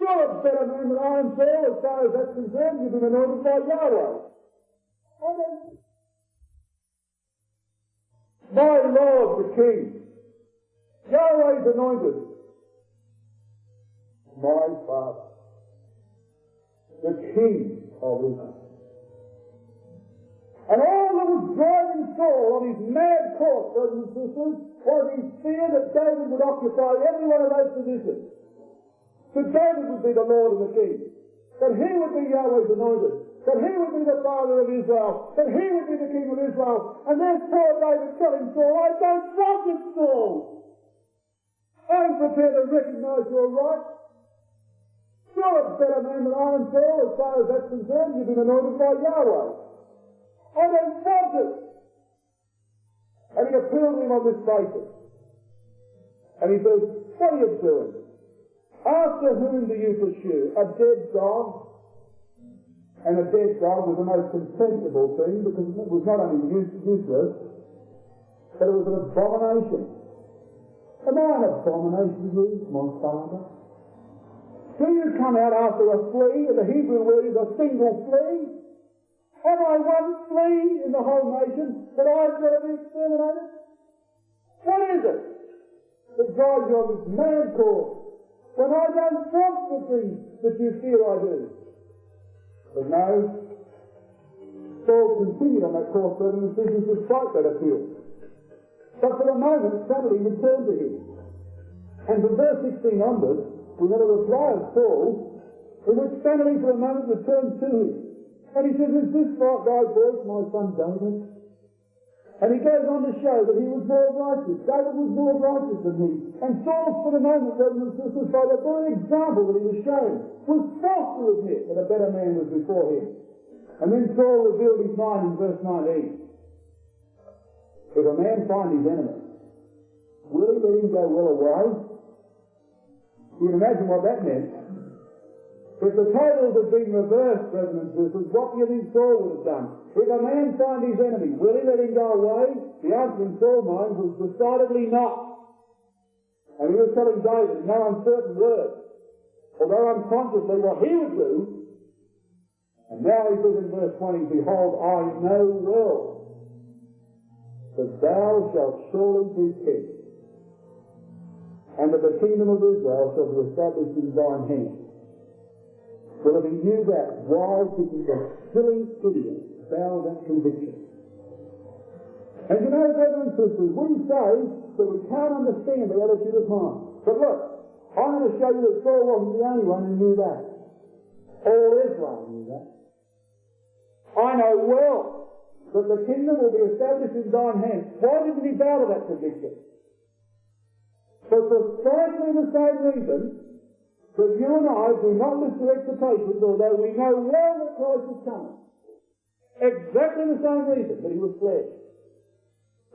You're a better man than I am, Saul, as far as that's concerned. You've been anointed by Yahweh. I don't. My Lord the King. Yahweh's anointed. My Father. The King of Israel." And all that was driving Saul on his mad course, brothers and sisters, was his fear that David would occupy every one of those positions. That David would be the Lord and the King. That he would be Yahweh's anointed. That he would be the Father of Israel. That he would be the King of Israel. And there's poor David telling Saul, "I don't want it, Saul. I'm prepared to recognize your right. You're a better man than I am, Saul, as far as that's concerned. You've been anointed by Yahweh. I don't want it." And he appealed to him on this basis. And he says, "What are you doing? After whom do you pursue? A dead dog?" And a dead dog was the most contemptible thing, because it was not only useless, but it was an abomination. Am I an abomination to you, my Father? Do you come out after a flea? And the Hebrew word is a single flea. Have I one flea in the whole nation that I've got to be exterminated? What is it that drives you on this mad course when I don't want the things that you fear I do? But no, Saul continued on that course, brothers and sisters, despite that appeal. But for the moment, sanity returned to him. And from verse 16 onwards, we have a reply of Saul, in which sanity for a moment returned to him. And he says, "Is this not thy voice, my son David?" And he goes on to show that he was more righteous. David was more righteous than he. And Saul, for the moment, brothers and sisters, by the very example that he was showing, was forced to admit that a better man was before him. And then Saul revealed his mind in verse 19. "If a man find his enemy, will he let him go well away?" You can imagine what that meant. If the tables had been reversed, brothers and sisters, what do you think Saul would have done? If a man find his enemy, will he let him go away? The answer in Saul's mind was decidedly not. And he was telling David in no uncertain words, although unconsciously, what he would do. And now he says in verse 20, "Behold, I know well that thou shalt surely be king, and that the kingdom of Israel shall be established in thine hand." Well, if he knew that, why did he, the silly idiot, bow that conviction? And you know, brothers and sisters, we say that we can't understand the attitude of mind. But look, I'm going to show you that Saul wasn't the only one who knew that. All Israel knew that. I know well that the kingdom will be established in thine hand. Why didn't he bow to that conviction? For precisely the same reason that you and I do not live to expectations, although we know well that Christ is coming. Exactly the same reason that he was flesh.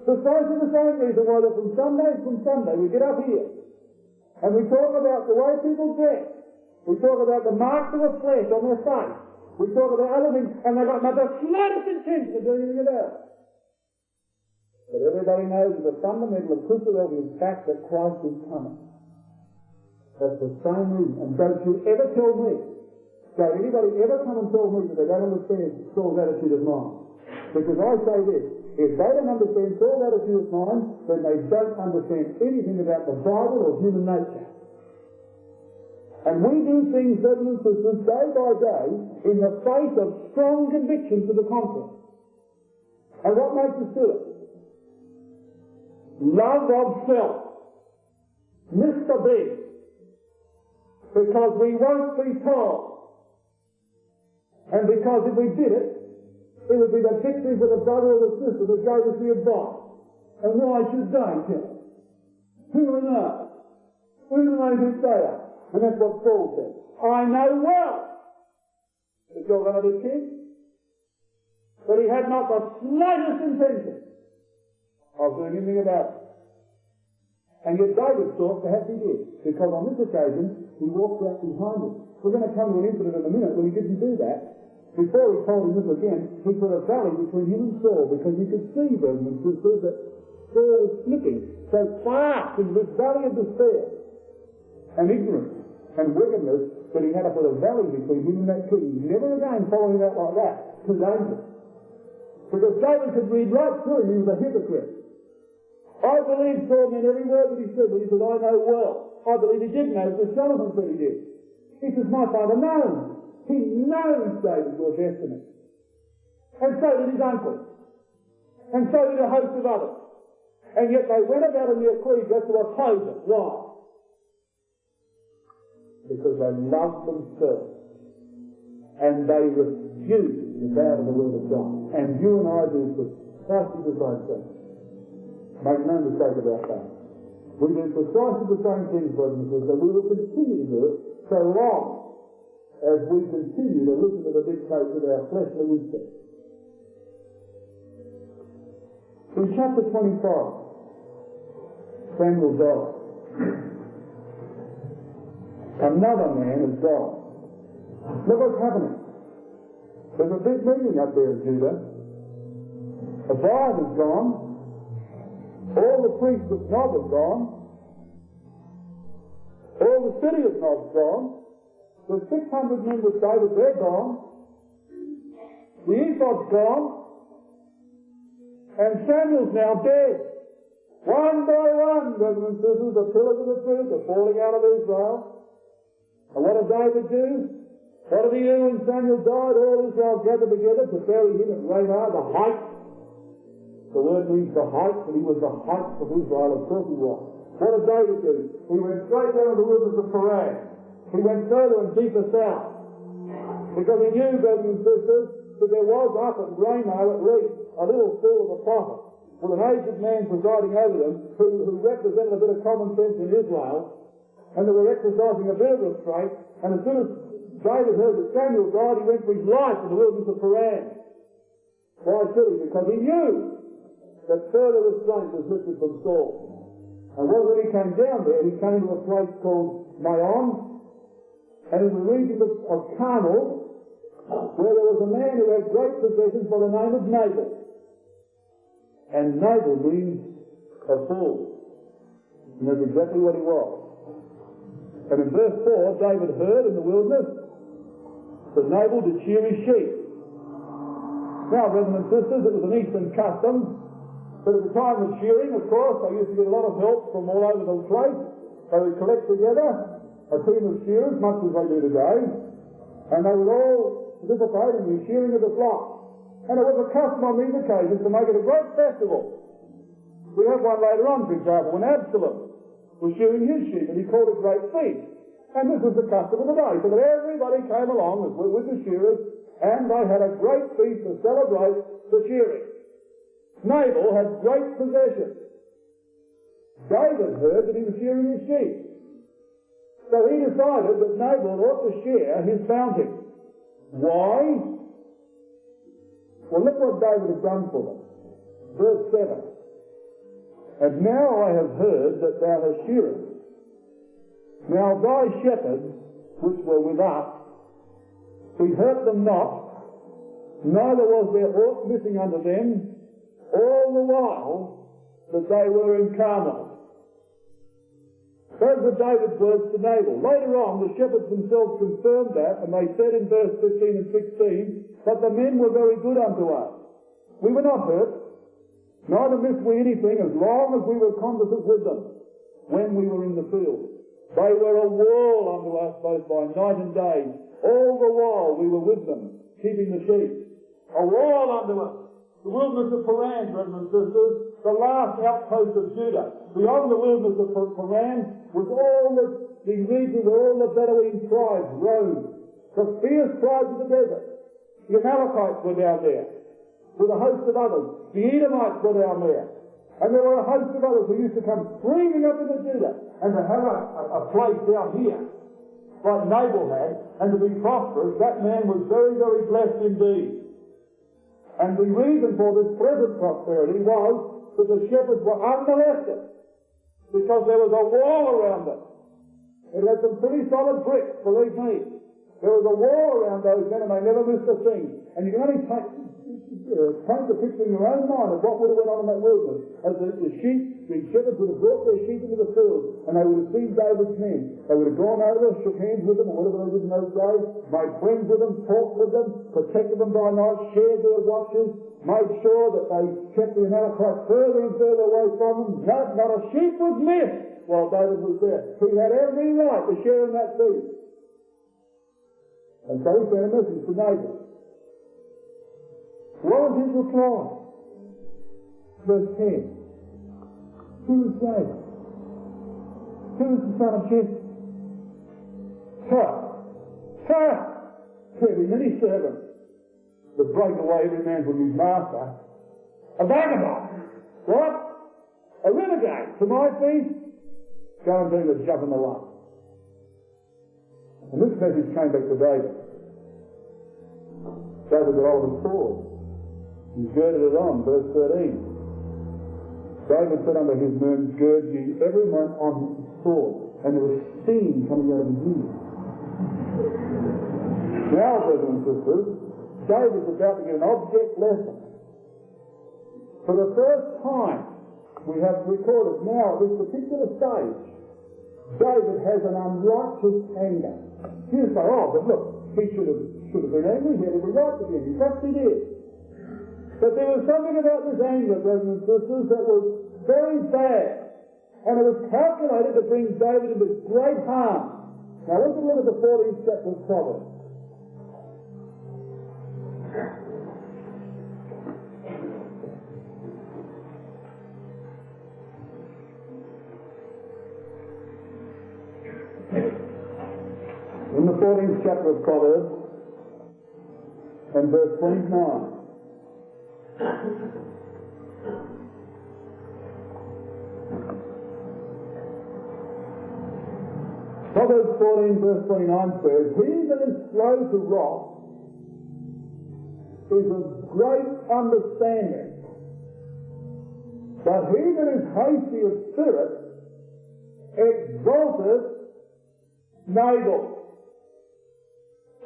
Precisely the same reason why that from Sunday we get up here and we talk about the way people dress. We talk about the marks of the flesh on their face. We talk about other things, and they've got not the slightest intention of doing anything about it. But everybody knows that the fundamental of Christianity is the fact that Christ is coming. That's the same reason. And don't you ever tell me, don't anybody ever come and tell me that they don't understand Saul's attitude of mind. Because I say this, if they don't understand Saul's attitude of mind, then they don't understand anything about the Bible or human nature. And we do things, brothers and sisters, day by day, in the face of strong conviction to the contrary. And what makes us do it? Love of self. Mr. Big. Because we won't be told. And because if we did it, it would be the victories of the brother or the sister that gave us the advice. And why should they tell us? Who are they? Who do they think they are? And that's what Saul said. I know well that you're going to be king. But he had not the slightest intention of doing anything about it. And yet David thought perhaps he did. Because on this occasion, he walked out behind him. We're going to come to an incident in a minute where he didn't do that. Before he told him this again, he put a valley between him and Saul, because he could see, brothers and sisters, that Saul was slipping so fast into this valley of despair and ignorance and wickedness that he had to put a valley between him and that king. Never again following that like that. Too dangerous. Because David could read right through him. He was a hypocrite. I believe Saul meant every word that he said, but he said, I know well. I believe he did know, because Jonathan said he did. He says, my father knows. He knows, David, your destiny. And so did his uncle. And so did a host of others. And yet they went about in the ecclesia to oppose it. Why? Because they loved themselves. And they refused to bow to the word of God. And you and I do precisely the same thing. Make no mistake about that. We do precisely the same thing, brothers and sisters, and we will continue to do it so long as we continue to listen to the dictates of our fleshly instincts. In chapter 25, Samuel died. Another man has died. Look what's happening. There's a big meeting up there in Judah. Abiah is gone. All the priests of Nob are gone. All the city of Nob's gone. The 600 men with David, they're gone. The ephod's gone. And Samuel's now dead. One by one, brothers and sisters, the pillars of the truth are falling out of Israel. And what did David do? What did he do when Samuel died? All Israel gathered together to bury him at Ramah, the height. The word means the height, and he was the height of Israel. Of course he was. What did David do? He went straight down to the wilderness of Paran. He went further and deeper south. Because he knew, brothers and sisters, that there was up at Ramah at least a little school of the prophet, with an aged man presiding over them, who represented a bit of common sense in Israel, and they were exercising a bit of restraint. And as soon as David heard that Samuel died, he went for his life in the wilderness of Paran. Why should he? Because he knew that further restraint was lifted from Saul. And when he came down there, he came to a place called Maon, and in the region of Carmel, where there was a man who had great possessions by the name of Nabal. And Nabal means a fool. And that's exactly what he was. And in verse 4, David heard in the wilderness that Nabal did shear his sheep. Now, brothers and sisters, it was an eastern custom, but at the time of shearing, of course, they used to get a lot of help from all over the place. They would collect together a team of shearers, much as they do today, and they would all participate in the shearing of the flock. And it was a custom on these occasions to make it a great festival. We have one later on, for example, when Absalom was shearing his sheep, and he called it Great Feast. And this was the custom of the day, so that everybody came along with the shearers, and they had a great feast to celebrate the shearing. Nabal had great possessions. David heard that he was shearing his sheep. So he decided that Nabal ought to share his bounty. Why? Well, look what David had done for them. Verse 7. And now I have heard that thou hast shearers. Now thy shepherds, which were with us, we hurt them not, neither was there aught missing unto them, all the while that they were in Carmel. Those were David's words to Nabal. Later on, the shepherds themselves confirmed that, and they said in verse 15 and 16, that the men were very good unto us. We were not hurt, neither missed we anything, as long as we were conversant with them, when we were in the field. They were a wall unto us both by night and day. All the while we were with them, keeping the sheep. A wall unto us. The wilderness of Paran, brothers and sisters, the last outpost of Judah. Beyond the wilderness of Paran was all the region where all the Bedouin tribes roamed. The fierce tribes of the desert. The Amalekites were down there, with a host of others. The Edomites were down there. And there were a host of others who used to come streaming up into Judah, and to have a place down here, like Nabal had, and to be prosperous, that man was very, very blessed indeed. And the reason for this present prosperity was that the shepherds were unmolested, because there was a wall around them. It had some pretty solid bricks, believe me. There was a wall around those men, and they never missed a thing. And you can only paint the picture in your own mind of what would have went on in that wilderness. As the shepherds would have brought their sheep into the field, and they would have seen David's men. They would have gone over, shook hands with them, or whatever they did in those days, made friends with them, talked with them, protected them by night, shared their watches, made sure that they kept the Amalekites further and further away from them. Not a sheep was missed while David was there. He had every right to share in that feast. And so he sent a message to Nabal. What was his reply? Verse 10. Who is David? Who is the son of Jesse? Having many servants that break away every man from his master. A vagabond. What? A renegade to my feast? Go and do the jump in the line. And this message came back to David. David got hold of his sword. He girded it on, verse 13. David said unto his men, gird ye every man on his sword. And there was steam coming out of his ears. Now, brothers and sisters, David's about to get an object lesson. For the first time, we have recorded now at this particular stage, David has an unrighteous anger. You say, oh, but look, he should have been angry, he had every right to be angry. Perhaps he did. But there was something about this anger, brothers and sisters, that was very bad. And it was calculated to bring David into great harm. Now let's look at the 14th chapter of Proverbs. In the 14th chapter of Proverbs, and verse 29. Proverbs 14 verse 29 says, he that is slow to wrath is of great understanding, but he that is hasty of spirit exalteth Nabal.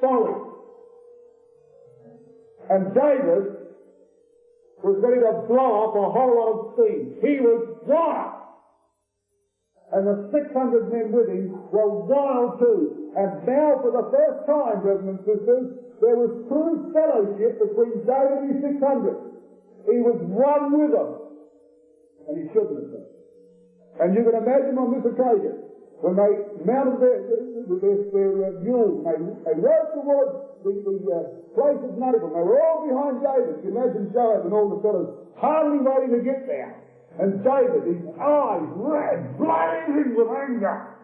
Folly. And David was ready to blow up a whole lot of steam. He was wild. And the 600 men with him were wild too. And now for the first time, brothers and sisters, there was true fellowship between David and his 600. He was one with them. And he shouldn't have been. And you can imagine on this occasion, when they mounted their mules, they rode towards the place of Nabal. They were all behind David. You imagine Joab and all the fellows hardly waiting to get there. And David, his eyes red, blazing with anger,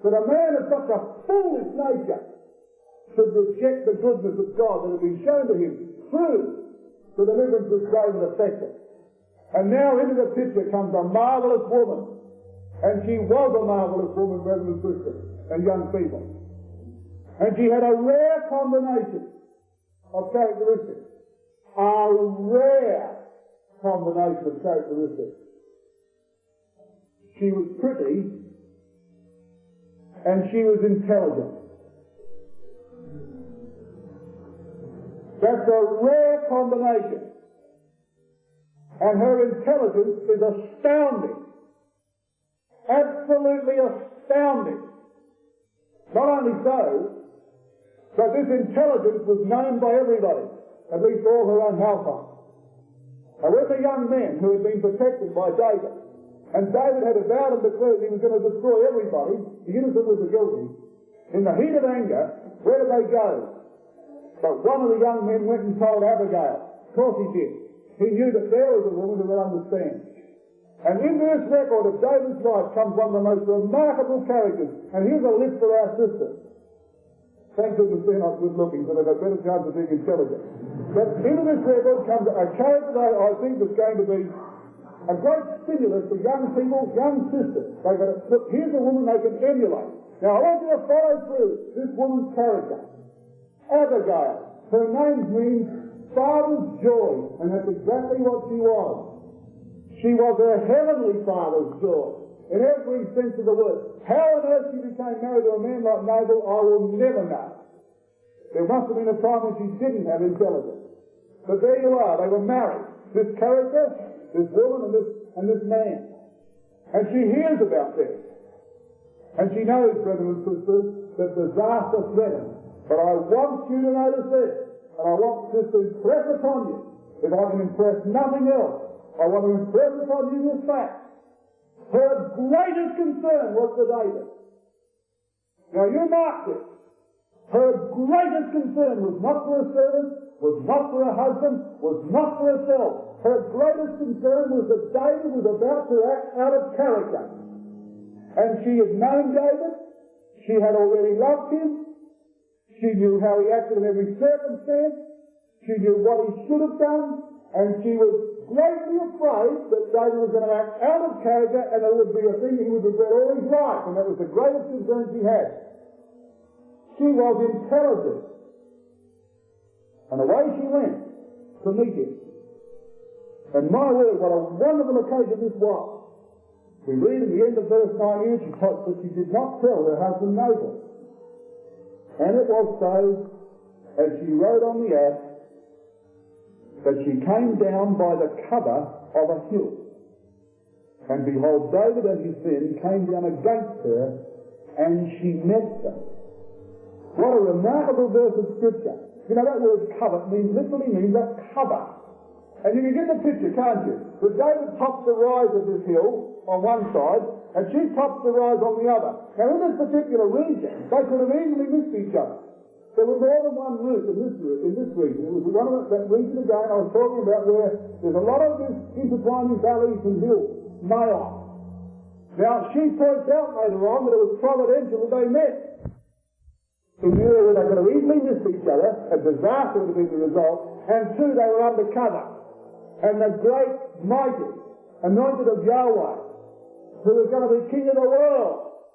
that a man of such a foolish nature should reject the goodness of God that had been shown to him through the deliverance which David effected. And now into the picture comes a marvellous woman. And she was a marvellous woman, brothers and sisters, and young people. And she had a rare combination of characteristics. A rare combination of characteristics. she was pretty, and she was intelligent. That's a rare combination. And her intelligence is astounding. Absolutely astounding. Not only so, but this intelligence was known by everybody, at least all her own household. There was a young man who had been protected by David, and David had vowed and declared he was going to destroy everybody, the innocent with the guilty. In the heat of anger, where did they go? But one of the young men went and told Abigail. Of course he did. He knew that there was a woman who would understand. And in this record of David's life comes one of the most remarkable characters. And here's a list for our sisters. Thank goodness they're not good looking, so they've got a better chance of being intelligent. But into this record comes a character that I think is going to be a great stimulus for young people, young sisters. They've got to, look, here's a woman they can emulate. Now I want you to follow through this woman's character. Abigail. Her name means Father's joy, and that's exactly what she was. She was her heavenly Father's joy, in every sense of the word. How on earth she became married to a man like Nabal, I will never know. There must have been a time when she didn't have intelligence. But there you are, they were married. This character, this woman, and this man. And she hears about this. And she knows, brothers and sisters, that disaster threatens. But I want you to notice this, and I want this to impress upon you. If I can impress nothing else, I want to impress upon you this fact. Her greatest concern was for David. Now you mark this. Her greatest concern was not for her servant, was not for her husband, was not for herself. Her greatest concern was that David was about to act out of character. And she had known David. She had already loved him. She knew how he acted in every circumstance. She knew what he should have done. And she was greatly afraid that David was going to act out of character and it would be a thing he would regret all his life. And that was the greatest concern she had. She was intelligent. And away she went to meet him. And my word, what a wonderful occasion this was. We read at the end of verse 9 here, she taught that she did not tell her husband Nabal. And it was so, as she rode on the ass, that she came down by the cover of a hill. And behold, David and his men came down against her, and she met them. What a remarkable verse of Scripture. You know, that word cover literally means that cover. And you can get the picture, can't you? That David tops the rise of this hill on one side, and she tops the rise on the other. Now, in this particular region, they could have easily missed each other. There was more than one route in this region. It was one of that region again I was talking about where there's a lot of this intertwining valleys and hills, Maon. Now, she points out later on that it was providential that they met. In the area where they could have easily missed each other, a disaster would have been the result, and two, they were under cover. And the great, mighty, anointed of Yahweh, who was going to be king of the world,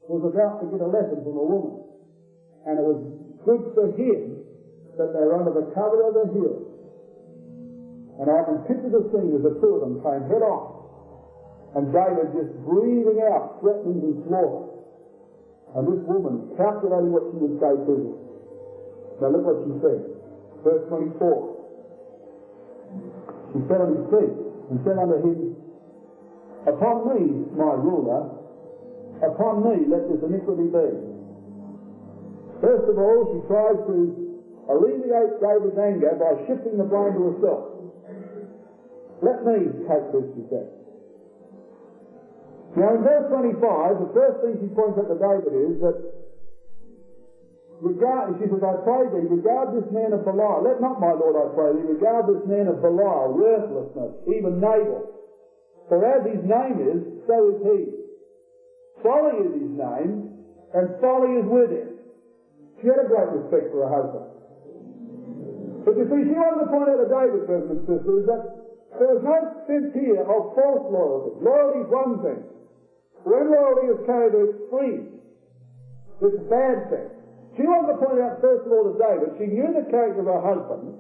was about to get a lesson from a woman. And it was good for him that they were under the cover of the hill. And I can picture the scene as the two of them came head on. And David just breathing out, threatening his slaughter. And this woman calculating what she would say to him. Now look what she said. Verse 24. She fell at his feet and said unto him, Upon me, my ruler, upon me let this iniquity be. First of all, she tries to alleviate David's anger by shifting the blame to herself. Let me take this, she said. Now in verse 25, the first thing she points out to David is that she says, I pray thee, regard this man of Belial. Let not, my Lord, I pray thee, regard this man of Belial, worthlessness, even Nabal. For as his name is, so is he. Folly is his name, and folly is with him. She had a great respect for her husband. But you see, she wanted to point out to David, brothers and sisters, that there was no sense here of false loyalty. Loyalty is one thing. When loyalty is carried to extremes, it's a bad thing. She wanted to point out, first of all, to David, she knew the character of her husband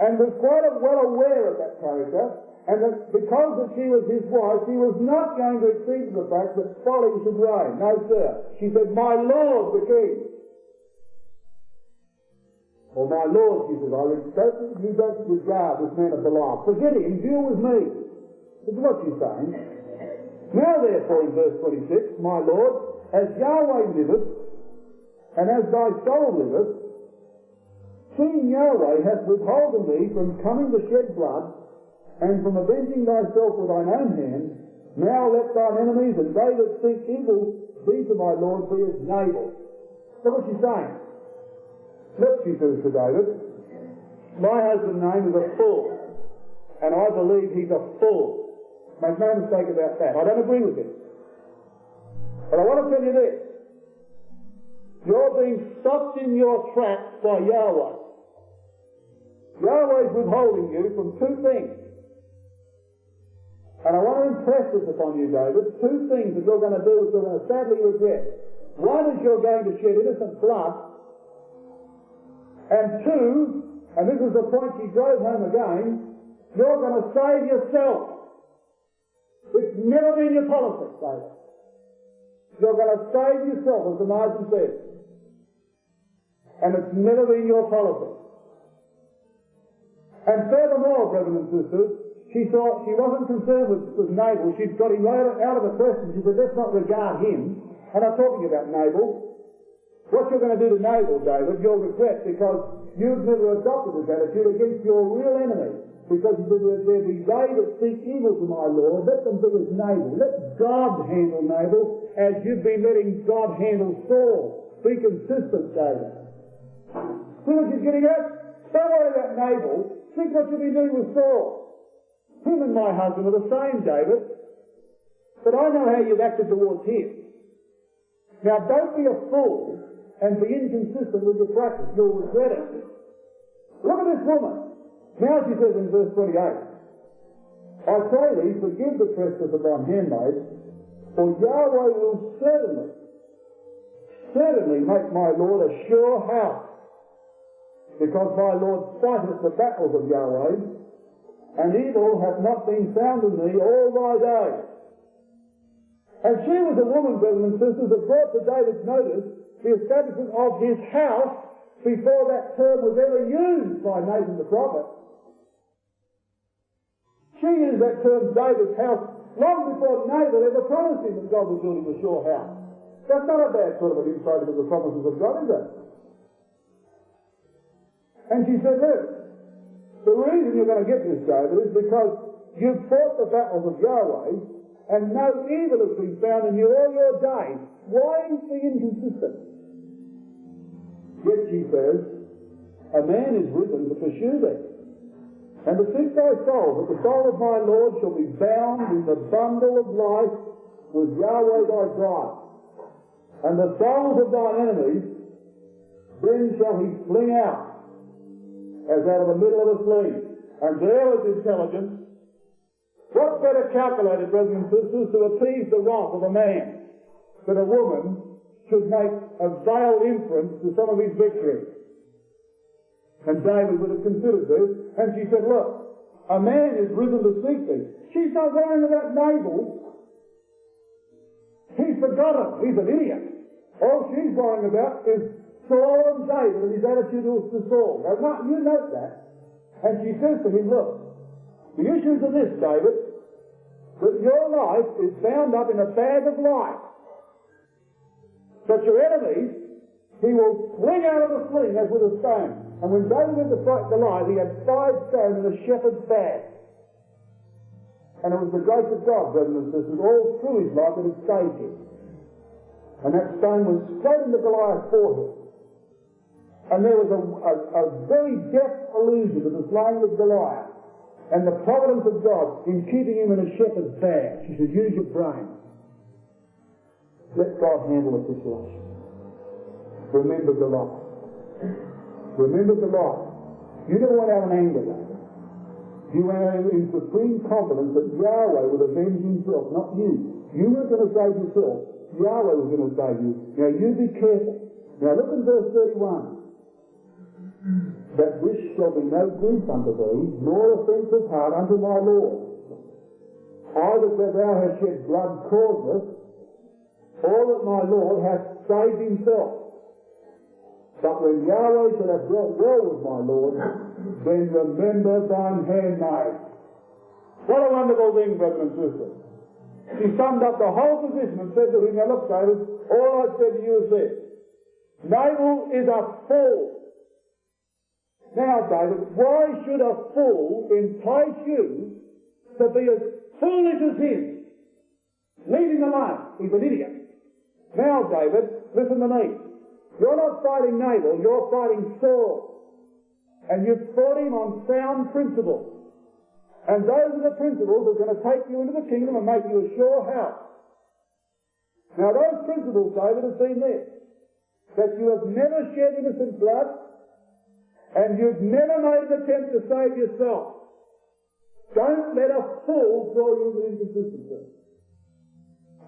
and was quite well aware of that character, and that because that she was his wife, she was not going to accede to the fact that folly should reign. No, sir. She said, my Lord the King. Or my Lord, she said, you don't regard this man of Belial. Forget him, deal with me. This is what she's saying. Now therefore, in verse 26, my Lord, as Yahweh liveth, and as thy soul liveth, seeing Yahweh hath withholden thee from coming to shed blood, and from avenging thyself with thine own hand, now let thine enemies and they that seek evil be to my Lord be as Nabal. Look what she's saying. Look, she says to David, my husband's name is a fool, and I believe he's a fool. Make no mistake about that. I don't agree with him. But I want to tell you this. You're being stopped in your tracks by Yahweh. Yahweh's withholding you from two things. And I want to impress this upon you, David. Two things that you're going to do which you're going to sadly regret. One is you're going to shed innocent blood. And two, and this is the point she drove home again, you're going to save yourself. It's never been your policy, David. You're going to save yourself, as the margin says. And it's never been your policy. And furthermore, brothers and sisters, she thought she wasn't concerned with Nabal. She'd got him right out of the question. She said, let's not regard him. And I'm talking about Nabal. What you're going to do to Nabal, David, you'll regret, because you've never adopted this attitude against your real enemy. Because you said, there be they that seek evil to my Lord, let them be as Nabal. Let God handle Nabal as you've been letting God handle Saul. Be consistent, David. See what she's getting at? Don't worry about Nabal. Think what you've been doing with Saul. Him and my husband are the same, David. But I know how you've acted towards him. Now, don't be a fool and be inconsistent with your practice. You'll regret it. Look at this woman. Now she says in verse 28, I pray thee, forgive the trespass of thine handmaid, for Yahweh will certainly make my Lord a sure house, because my Lord fighteth the battles of Yahweh, and evil hath not been found in thee all thy days. And she was a woman, brothers and sisters, that brought to David's notice the establishment of his house before that term was ever used by Nathan the prophet. She used that term, David's house, long before Nathan ever promised him that God was building a sure house. That's not a bad sort of an insight into the promises of God, is it? And she said, look, the reason you're going to get this, David, is because you've fought the battles of Yahweh, and no evil has been found in you all your days. Why be inconsistent? Yet she says, a man is risen to pursue thee, and to seek thy soul, but the soul of my Lord shall be bound in the bundle of life with Yahweh thy God. And the souls of thine enemies, then shall he fling out, as out of the middle of a sling. And there was intelligence. What better calculated, brothers and sisters, to appease the wrath of a man that a woman should make a veiled inference to some of his victories? And David would have considered this, and she said, look, a man is risen to seek thee. She's not worrying about Nabal. He's forgotten. He's an idiot. All she's worrying about is Saul and David and his attitude to Saul. Now, you note that. And she says to him, look, the issues of this, David, that your life is bound up in a bag of life. That your enemies, he will fling out of the sling as with a stone. And when David went to fight Goliath, he had 5 stones in a shepherd's bag. And it was the grace of God, brothers and sisters, all through his life that had saved him. And that stone went straight into Goliath's forehead. And there was a very deft allusion to the slaying of Goliath and the providence of God in keeping him in a shepherd's bag. She said, use your brain. Let God handle the situation. Remember Goliath. Remember Goliath. You never went out in anger, David. You went out in supreme confidence that Yahweh would avenge himself, not you. You weren't going to save yourself. Yahweh was going to save you. Now you be careful. Now look at verse 31. That which shall be no grief unto thee, nor offence of heart unto my Lord. I that thou hast shed blood causeless, all that my Lord hath saved himself. But when Yahweh shall have dealt well with my Lord, then remember thine handmaid. What a wonderful thing, brothers and sisters. She summed up the whole position and said to him, now look, David, all I've said to you is this. Nabal is a fool. Now, David, why should a fool entice you to be as foolish as him? Leave him alone. He's an idiot. Now, David, listen to me. You're not fighting Nabal, you're fighting Saul. And you've fought him on sound principles. And those are the principles that are going to take you into the kingdom and make you a sure house. Now, those principles, David, have been this. That you have never shed innocent blood, and you've never made an attempt to save yourself. Don't let a fool draw you into inconsistency.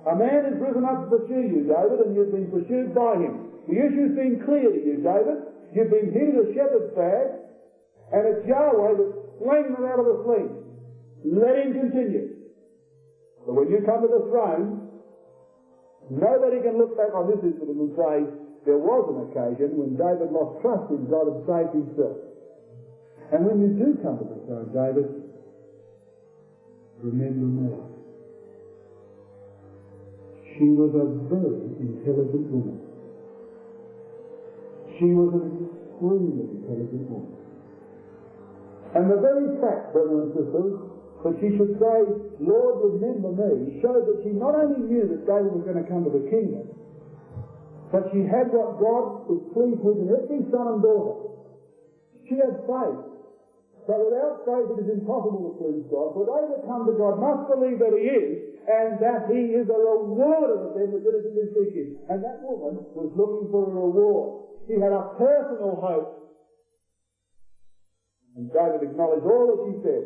A man has risen up to pursue you, David, and you've been pursued by him. The issue's been clear to you, David. You've been hit as a shepherd's bag, and it's Yahweh that's flinging them out of the sling. Let him continue. But when you come to the throne, nobody can look back on this incident and say, there was an occasion when David lost trust in God and saved himself. And when you do come to the throne, David, remember me. She was a very intelligent woman. She was an extremely intelligent woman. And the very fact, brothers and sisters, that she should say, Lord, remember me, showed that she not only knew that David was going to come to the kingdom, but she had what God was pleased with in every son and daughter. She had faith. But without faith it is impossible to please God. For they that come to God must believe that he is, and that he is a rewarder of them that diligently seek him. And that woman was looking for a reward. She had a personal hope. And David acknowledged all that she said.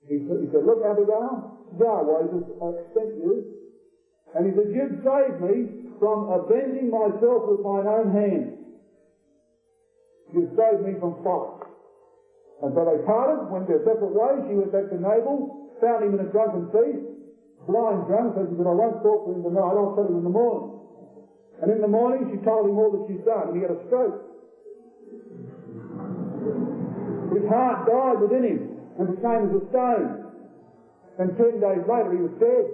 He said, look, Abigail, Yahweh has sent you. And he said, you've saved me from avenging myself with mine own hand. You've saved me from folly. And so they parted, went their separate ways. She went back to Nabal, found him in a drunken feast, blind drunk, so she said, I won't talk to him tonight, I'll tell him in the morning. And in the morning she told him all that she'd done, and he had a stroke. His heart died within him, and became as a stone. And 10 days later he was dead.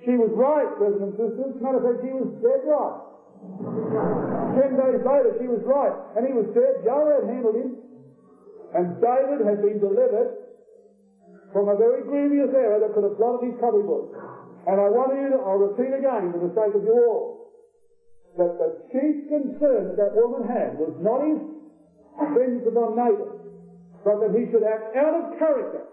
She was right, brothers and sisters. Matter of fact, she was dead right. 10 days later she was right, and he was dead. Yahweh had handled him. And David had been delivered from a very grievous error that could have blotted his copybook. And I want you to, I'll repeat again for the sake of you all, that the chief concern that woman had was not his vengeance upon Nabal, but that he should act out of character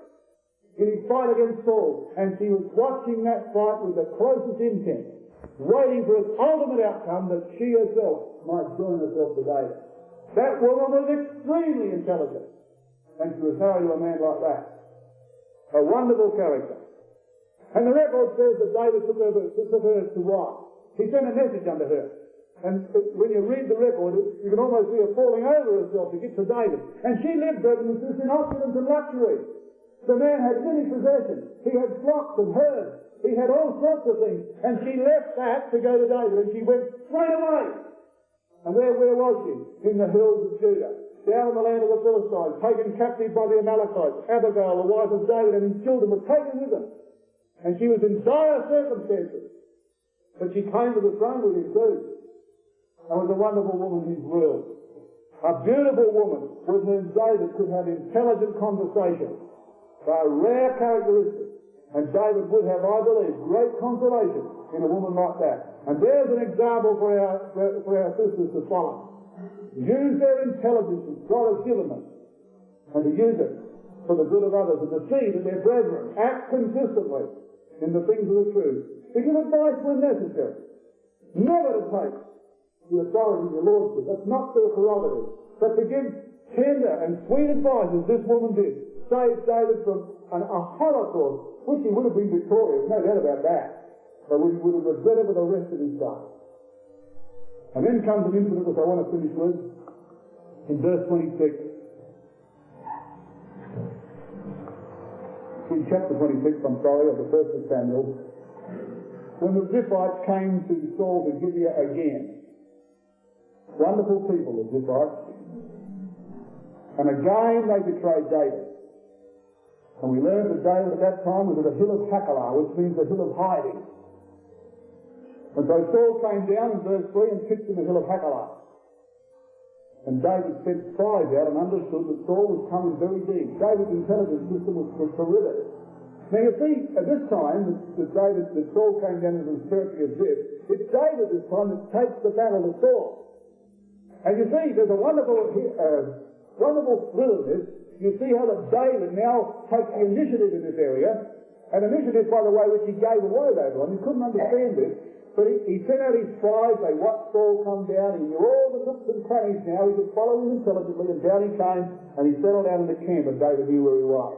in his fight against Saul. And she was watching that fight with the closest intent, waiting for its ultimate outcome, that she herself might join herself to David. That woman was extremely intelligent, and she was married to a man like that. A wonderful character. And the record says that David took her to wife. He sent a message unto her. And when you read the record, you can almost see her falling over herself to get to David. And she lived, brothers and sisters, in opulence and luxury. The man had many possessions. He had flocks and herds. He had all sorts of things. And she left that to go to David, and she went straight away. And where was she? In the hills of Judah, down in the land of the Philistines, taken captive by the Amalekites. Abigail, the wife of David, and his children were taken with them. And she was in dire circumstances. But she came to the throne with him too. And was a wonderful woman in his will. A beautiful woman with whom David could have intelligent conversation. They are rare characteristics. And David would have, I believe, great consolation in a woman like that. And there's an example for our sisters to follow. Use their intelligence that God has given them, and to use it for the good of others, and to see that their brethren act consistently in the things of the truth. To give advice when necessary. Never to take the authority of your lordship. That's not their prerogative. But to give tender and sweet advice, as this woman did, saved David from a holocaust, which he would have been victorious, no doubt about that, but which he would have regretted for the rest of his life. And then comes an incident which I want to finish with, in verse 26. in chapter 26, of the first of Samuel, when the Ziphites came to Saul to Gibeah again. Wonderful people, the Ziphites. And again they betrayed David. And we learned that David at that time was at the hill of Hachilah, which means the hill of hiding. And so Saul came down in verse 3 and pitched in the hill of Hachilah. And David sent spies out and understood that Saul was coming very deep. David's intelligence system was terrific. Now you see, at this time that Saul came down into the territory of Ziph, it's David this time that takes the battle to Saul. And you see, there's a wonderful thrill in this. You see how that David now takes the initiative in this area, an initiative, by the way, which he gave away later on. He couldn't understand this, but he sent out his spies. They watched Saul come down. He knew all the nooks and crannies now. He could follow him intelligently, and down he came, and he settled down in the camp, and David knew where he was.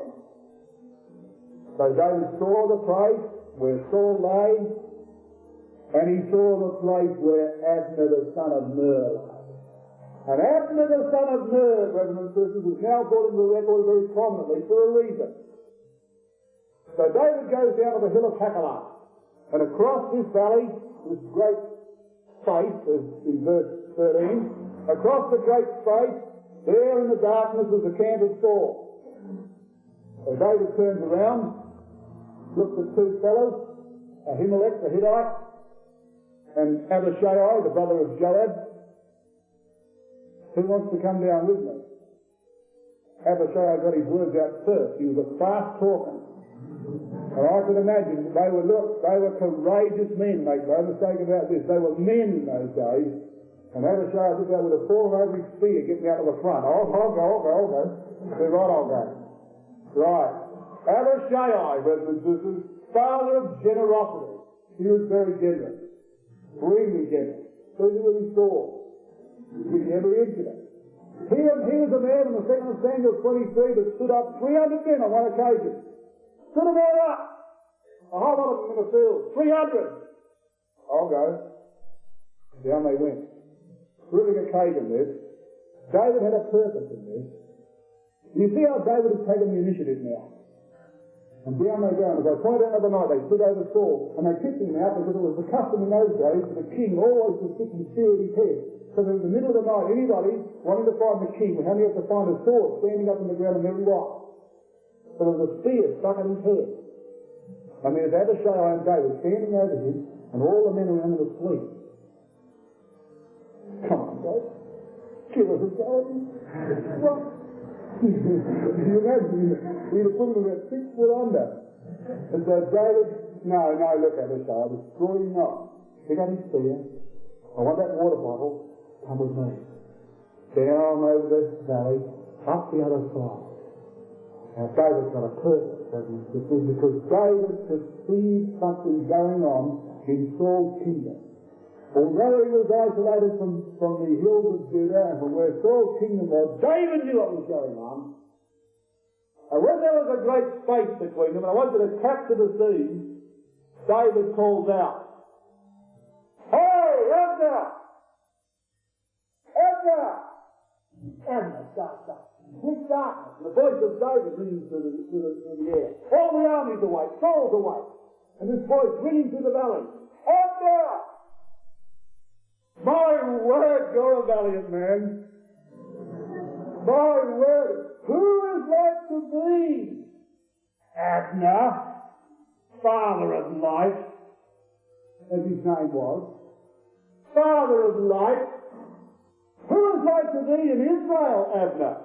So David saw the place where Saul lay, and he saw the place where Abner the son of Ner lay. And Abner the son of Ner, brothers and sisters, is now brought into the record very prominently for a reason. So David goes down to the hill of Hachilah, and across this valley, this great space, as in verse 13, across the great space, there in the darkness was the camp of Saul. So David turns around, looks at two fellows, Ahimelech the Hittite, and Abishai, the brother of Joab. Who wants to come down with me? Abishai got his words out first. He was a fast talker. And I could imagine that they were courageous men, make no mistake about this. They were men in those days. And Abishai, I think, would have fallen over his spear getting out of the front. I'll go. They're right, I'll go. Right. Abishai, brothers and sisters, father of generosity. He was very generous. Really generous. Even with his sword. In every incident. He was a man in the 2nd of Samuel 23 that stood up 300 men on one occasion. Stood them all up. A whole lot of them in the field. 300. I'll go. Down they went. Terrific occasion this. David had a purpose in this. You see how David has taken the initiative now. And down they go. And as I pointed out the other night, they stood over Saul and they kicked him out because it was the custom in those days for the king always to stick his spear in his head. So that in the middle of the night, anybody wanting to find the king would only have to find a sword standing up in the ground and there he was. So there was a spear stuck in his head. And there's Abishai and David standing over him, and all the men around him asleep. Come on, Dave. Give us a go. What? Can you imagine? He'd have put him about 6 foot under. And so David, no, look, Abishai, destroy him not. Pick up his spear. I want that water bottle. Come with me. Down over this valley, up the other side. Now David's got a purpose, doesn't he? Because David perceived something going on in Saul's kingdom. Although he was isolated from the hills of Judah and from where Saul's kingdom was, David knew what was going on. And when there was a great space between them, and I want you to capture the scene, David calls out, "Hey, Abner! Abner, start. Quick darkness. The voice of David rings through the air. All the army's awake. Saul's awake. And this voice ringing through the valley. Abner! My word, you're a valiant man. My word. Who is like to thee? Abner, father of life, as his name was. Father of life. Who is like to thee in Israel, Abner?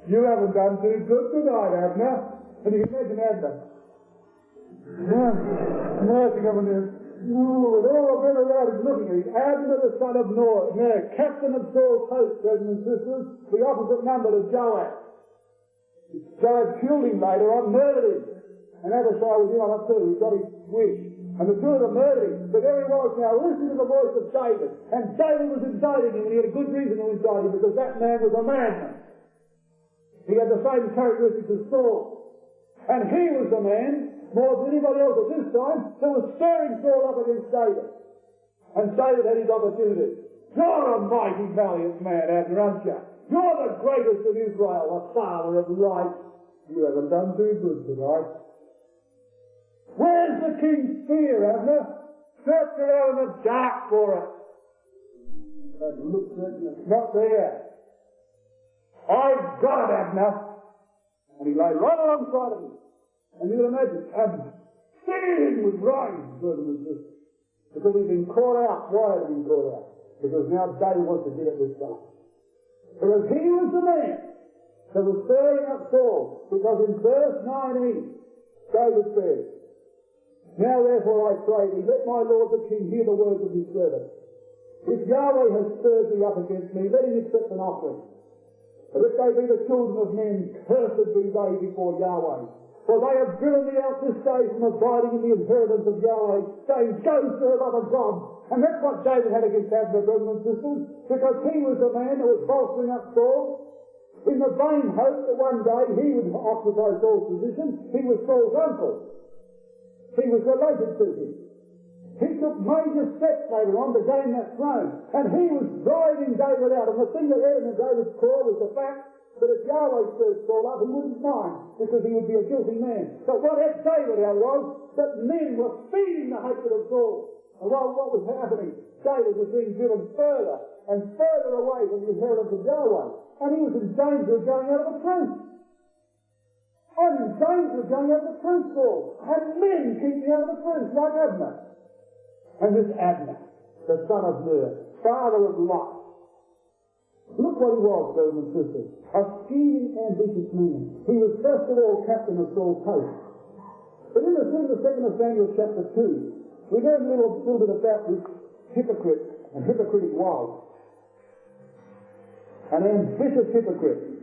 You haven't done too good tonight, Abner. And you can imagine Abner. Marching up in there. With all the men around him looking at him. Abner the son of Ner, captain of Saul's host, brothers and sisters, the opposite number to Joab. Joab killed him later on, murdered him. And Abishai was in on it too. He got his wish. And the two of them murdered him. But there he was now, listening to the voice of David. And David was indicting him, and he had a good reason to indict him, because that man was a madman. He had the same characteristics as Saul. And he was the man, more than anybody else at this time, that was stirring Saul up against David. And David had his opportunity. You're a mighty valiant man, Abner, aren't you? You're the greatest of Israel, the father of life. You haven't done too good tonight. Where's the king's spear, Abner? Search around in the dark for it. That looks certain it's not there. I've got it, Abner. And he lay right alongside of me. And you can imagine, Abner, singing with rage, brothers and sisters. Because he'd been caught out. Why had he been caught out? Because now David wants to get at this guy. Because he was the man that was stirring up Saul. Because in verse 19, David says, now therefore I pray thee, let my lord the king hear the words of his servant. If Yahweh has stirred thee up against me, let him accept an offering. But if they be the children of men, cursed be they before Yahweh. For they have driven me out this day from abiding in the inheritance of Yahweh, saying, go serve other gods. And that's what David had against Abner, brothers and sisters, because he was the man that was bolstering up Saul, in the vain hope that one day he would occupy Saul's position. He was Saul's uncle. He was related to him. He took major steps later on to gain that throne, and he was driving David out. And the thing that led him in David's call was the fact that if Yahweh stirred Saul up, he wouldn't mind, because he would be a guilty man. But what had David out was that men were feeding the hatred of Saul. And while what was happening, David was being driven further and further away from the inheritance of Yahweh. And he was in danger of going out of the prince. I'm in danger of going out of the prince, Saul. And men keep me out of the prince, like Abner. And this Abner, the son of Ner, father of light. Look what he was, brothers and sisters. A scheming, ambitious man. He was first of all captain of Saul's host. But in the 2nd of Samuel chapter 2, we learn a little bit about this hypocrite and hypocrite he was. An ambitious hypocrite.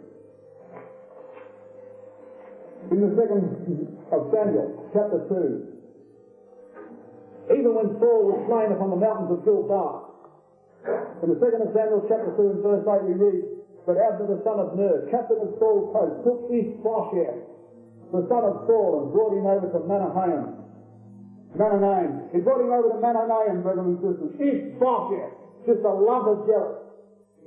In the 2nd of Samuel chapter 2, even when Saul was slain upon the mountains of Gilboa, in the 2nd of Samuel chapter 2 and verse 8 we read, but Abner the son of Ner, captain of Saul's host, took Ishbosheth, the son of Saul, and brought him over to Mahanaim. He brought him over to Mahanaim, brothers and sisters. Ishbosheth, just a lover jealous.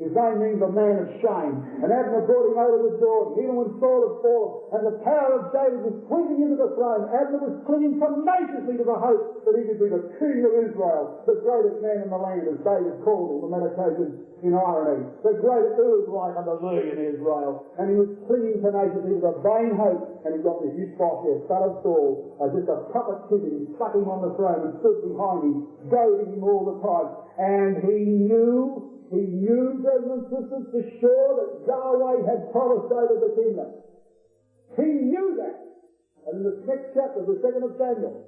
His name means a man of shame. And Abner brought him over to Jordan, even when Saul had fallen, and the power of David was sweeping into the throne. Abner was clinging tenaciously to the hope that he could be the king of Israel, the greatest man in the land, as David called him on that occasion in irony. The greatest who was like unto thee in Israel. And he was clinging tenaciously to the vain hope, and he got this Ishbosheth, son of Saul, just a puppet kid, and stuck him on the throne and stood behind him, goading him all the time. And he knew, brothers and sisters, for sure that Yahweh had promised David the kingdom. He knew that. And in the next chapter, the 2nd of Samuel,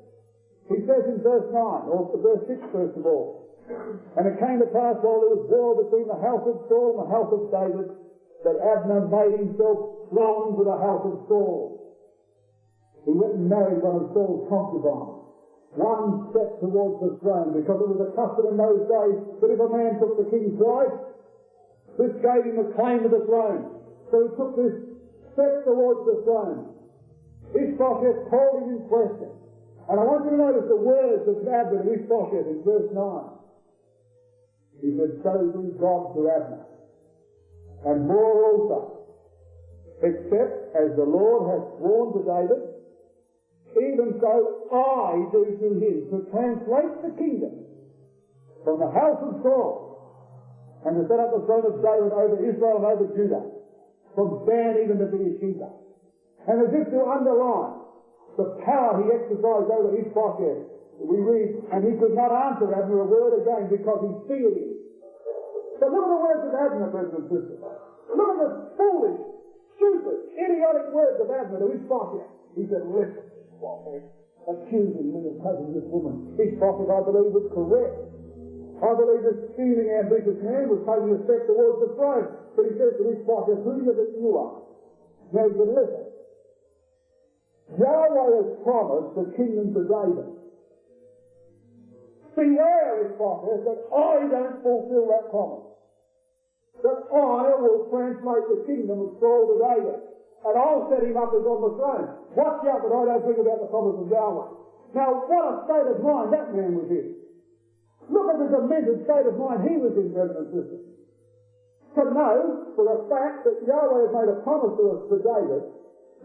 he says in verse 9, or verse 6 first of all, and it came to pass while there was war between the house of Saul and the house of David, that Abner made himself strong to the house of Saul. He went and married one of Saul's concubines. One step towards the throne, because it was a custom in those days that if a man took the king's wife, this gave him a claim to the throne. So he took this step towards the throne. Ishbosheth called him in question. And I want you to notice the words of Abner to Ishbosheth in verse 9. He said, so do God to Abner, and more also, except as the Lord hath sworn to David, even so I do to him, to translate the kingdom from the house of Saul, and to set up the throne of David over Israel and over Judah, from Dan even to Beersheba. And as if to underline the power he exercised over Ishbosheth, we read, and he could not answer Abner a word again, because he feared him. So look at the words of Abner, brothers and sisters. Look at the foolish, stupid, idiotic words of Abner to Ishbosheth. He said, listen, Ishbosheth, accusing me of taking this woman. Ishbosheth, I believe, was correct. I believe this scheming, ambitious man was taking a step towards the throne. But he says to Ishbosheth, who is it that you are? Now he said, listen, Yahweh has promised the kingdom to David. Beware, Ishbosheth, that I don't fulfill that promise. That I will translate the kingdom of Saul to David, and I'll set him up as on the throne. Watch out that I don't bring about the promise of Yahweh. Now, what a state of mind that man was in. Look at the demented state of mind he was in, brothers and sisters. To know, for a fact, that Yahweh had made a promise to us for David,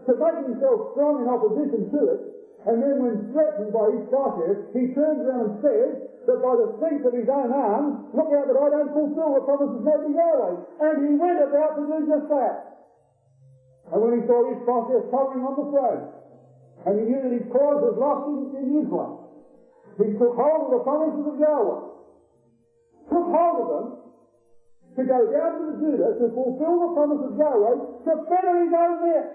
to make himself strong in opposition to it, and then when threatened by Ishbosheth, he turns around and says that by the strength of his own arm, look out that I don't fulfill the promises made to Yahweh. And he went about to do just that. And when he saw Ishbosheth hovering on the throne, and he knew that his cause was lost in Israel, he took hold of the promises of Yahweh, took hold of them to go down to the Judah to fulfill the promise of Yahweh to fetter his own net,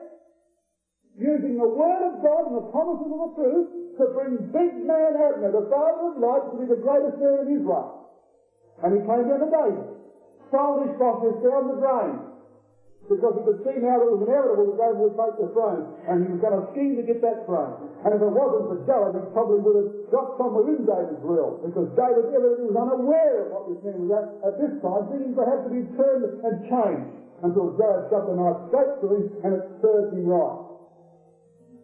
using the word of God and the promises of the truth to bring big man Abner, the father of light, to be the greatest man in Israel. And he came down to David, sold Ishbosheth down the drain, because he could see now that it was inevitable that David would take the throne, and he was going to scheme to get that throne. And if it wasn't for Joab, he probably would have got somewhere in David's will, because David evidently was unaware of what this man was at this time, thinking perhaps to be turned and changed, until Joab shoved a knife straight to him, and it served him right.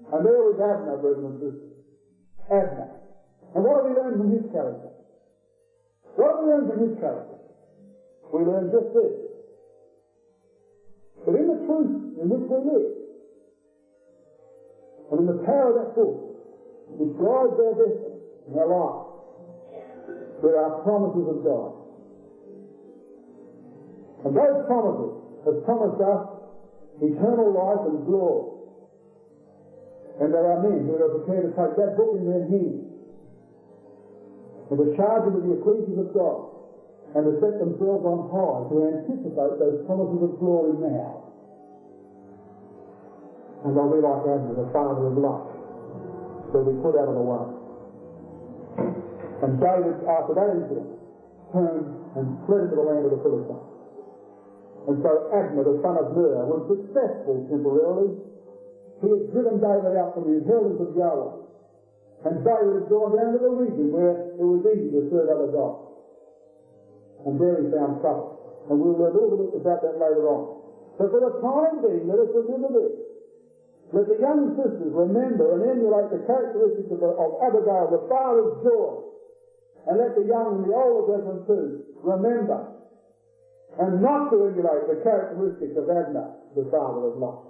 And there was Abner, brothers and sisters. Abner. And what have we learned from his character? What have we learned from his character? We learned just this. That in the truth in which we live, and in the power of that book, which guides our destiny and our life, there are promises of God. And those promises have promised us eternal life and glory. And there are men who are prepared to take that book in their hands and to charge it with the ecclesias of God and to set themselves on high to anticipate those promises of glory now. And they'll be like Abner, the father of light. They'll be put out of the way. And David, after that incident, turned and fled into the land of the Philistines. And so Abner, the son of Ner, was successful temporarily. He had driven David out from the inheritance of Yahweh. And David had gone down to the region where it was easy to serve other gods. And there he found trouble. And we'll learn a little bit about that later on. So for the time being, let us remember this. Let the young sisters remember and emulate the characteristics of Abigail, the father's joy. And let the young and the older brethren too remember and not to emulate the characteristics of Abner, the father of light.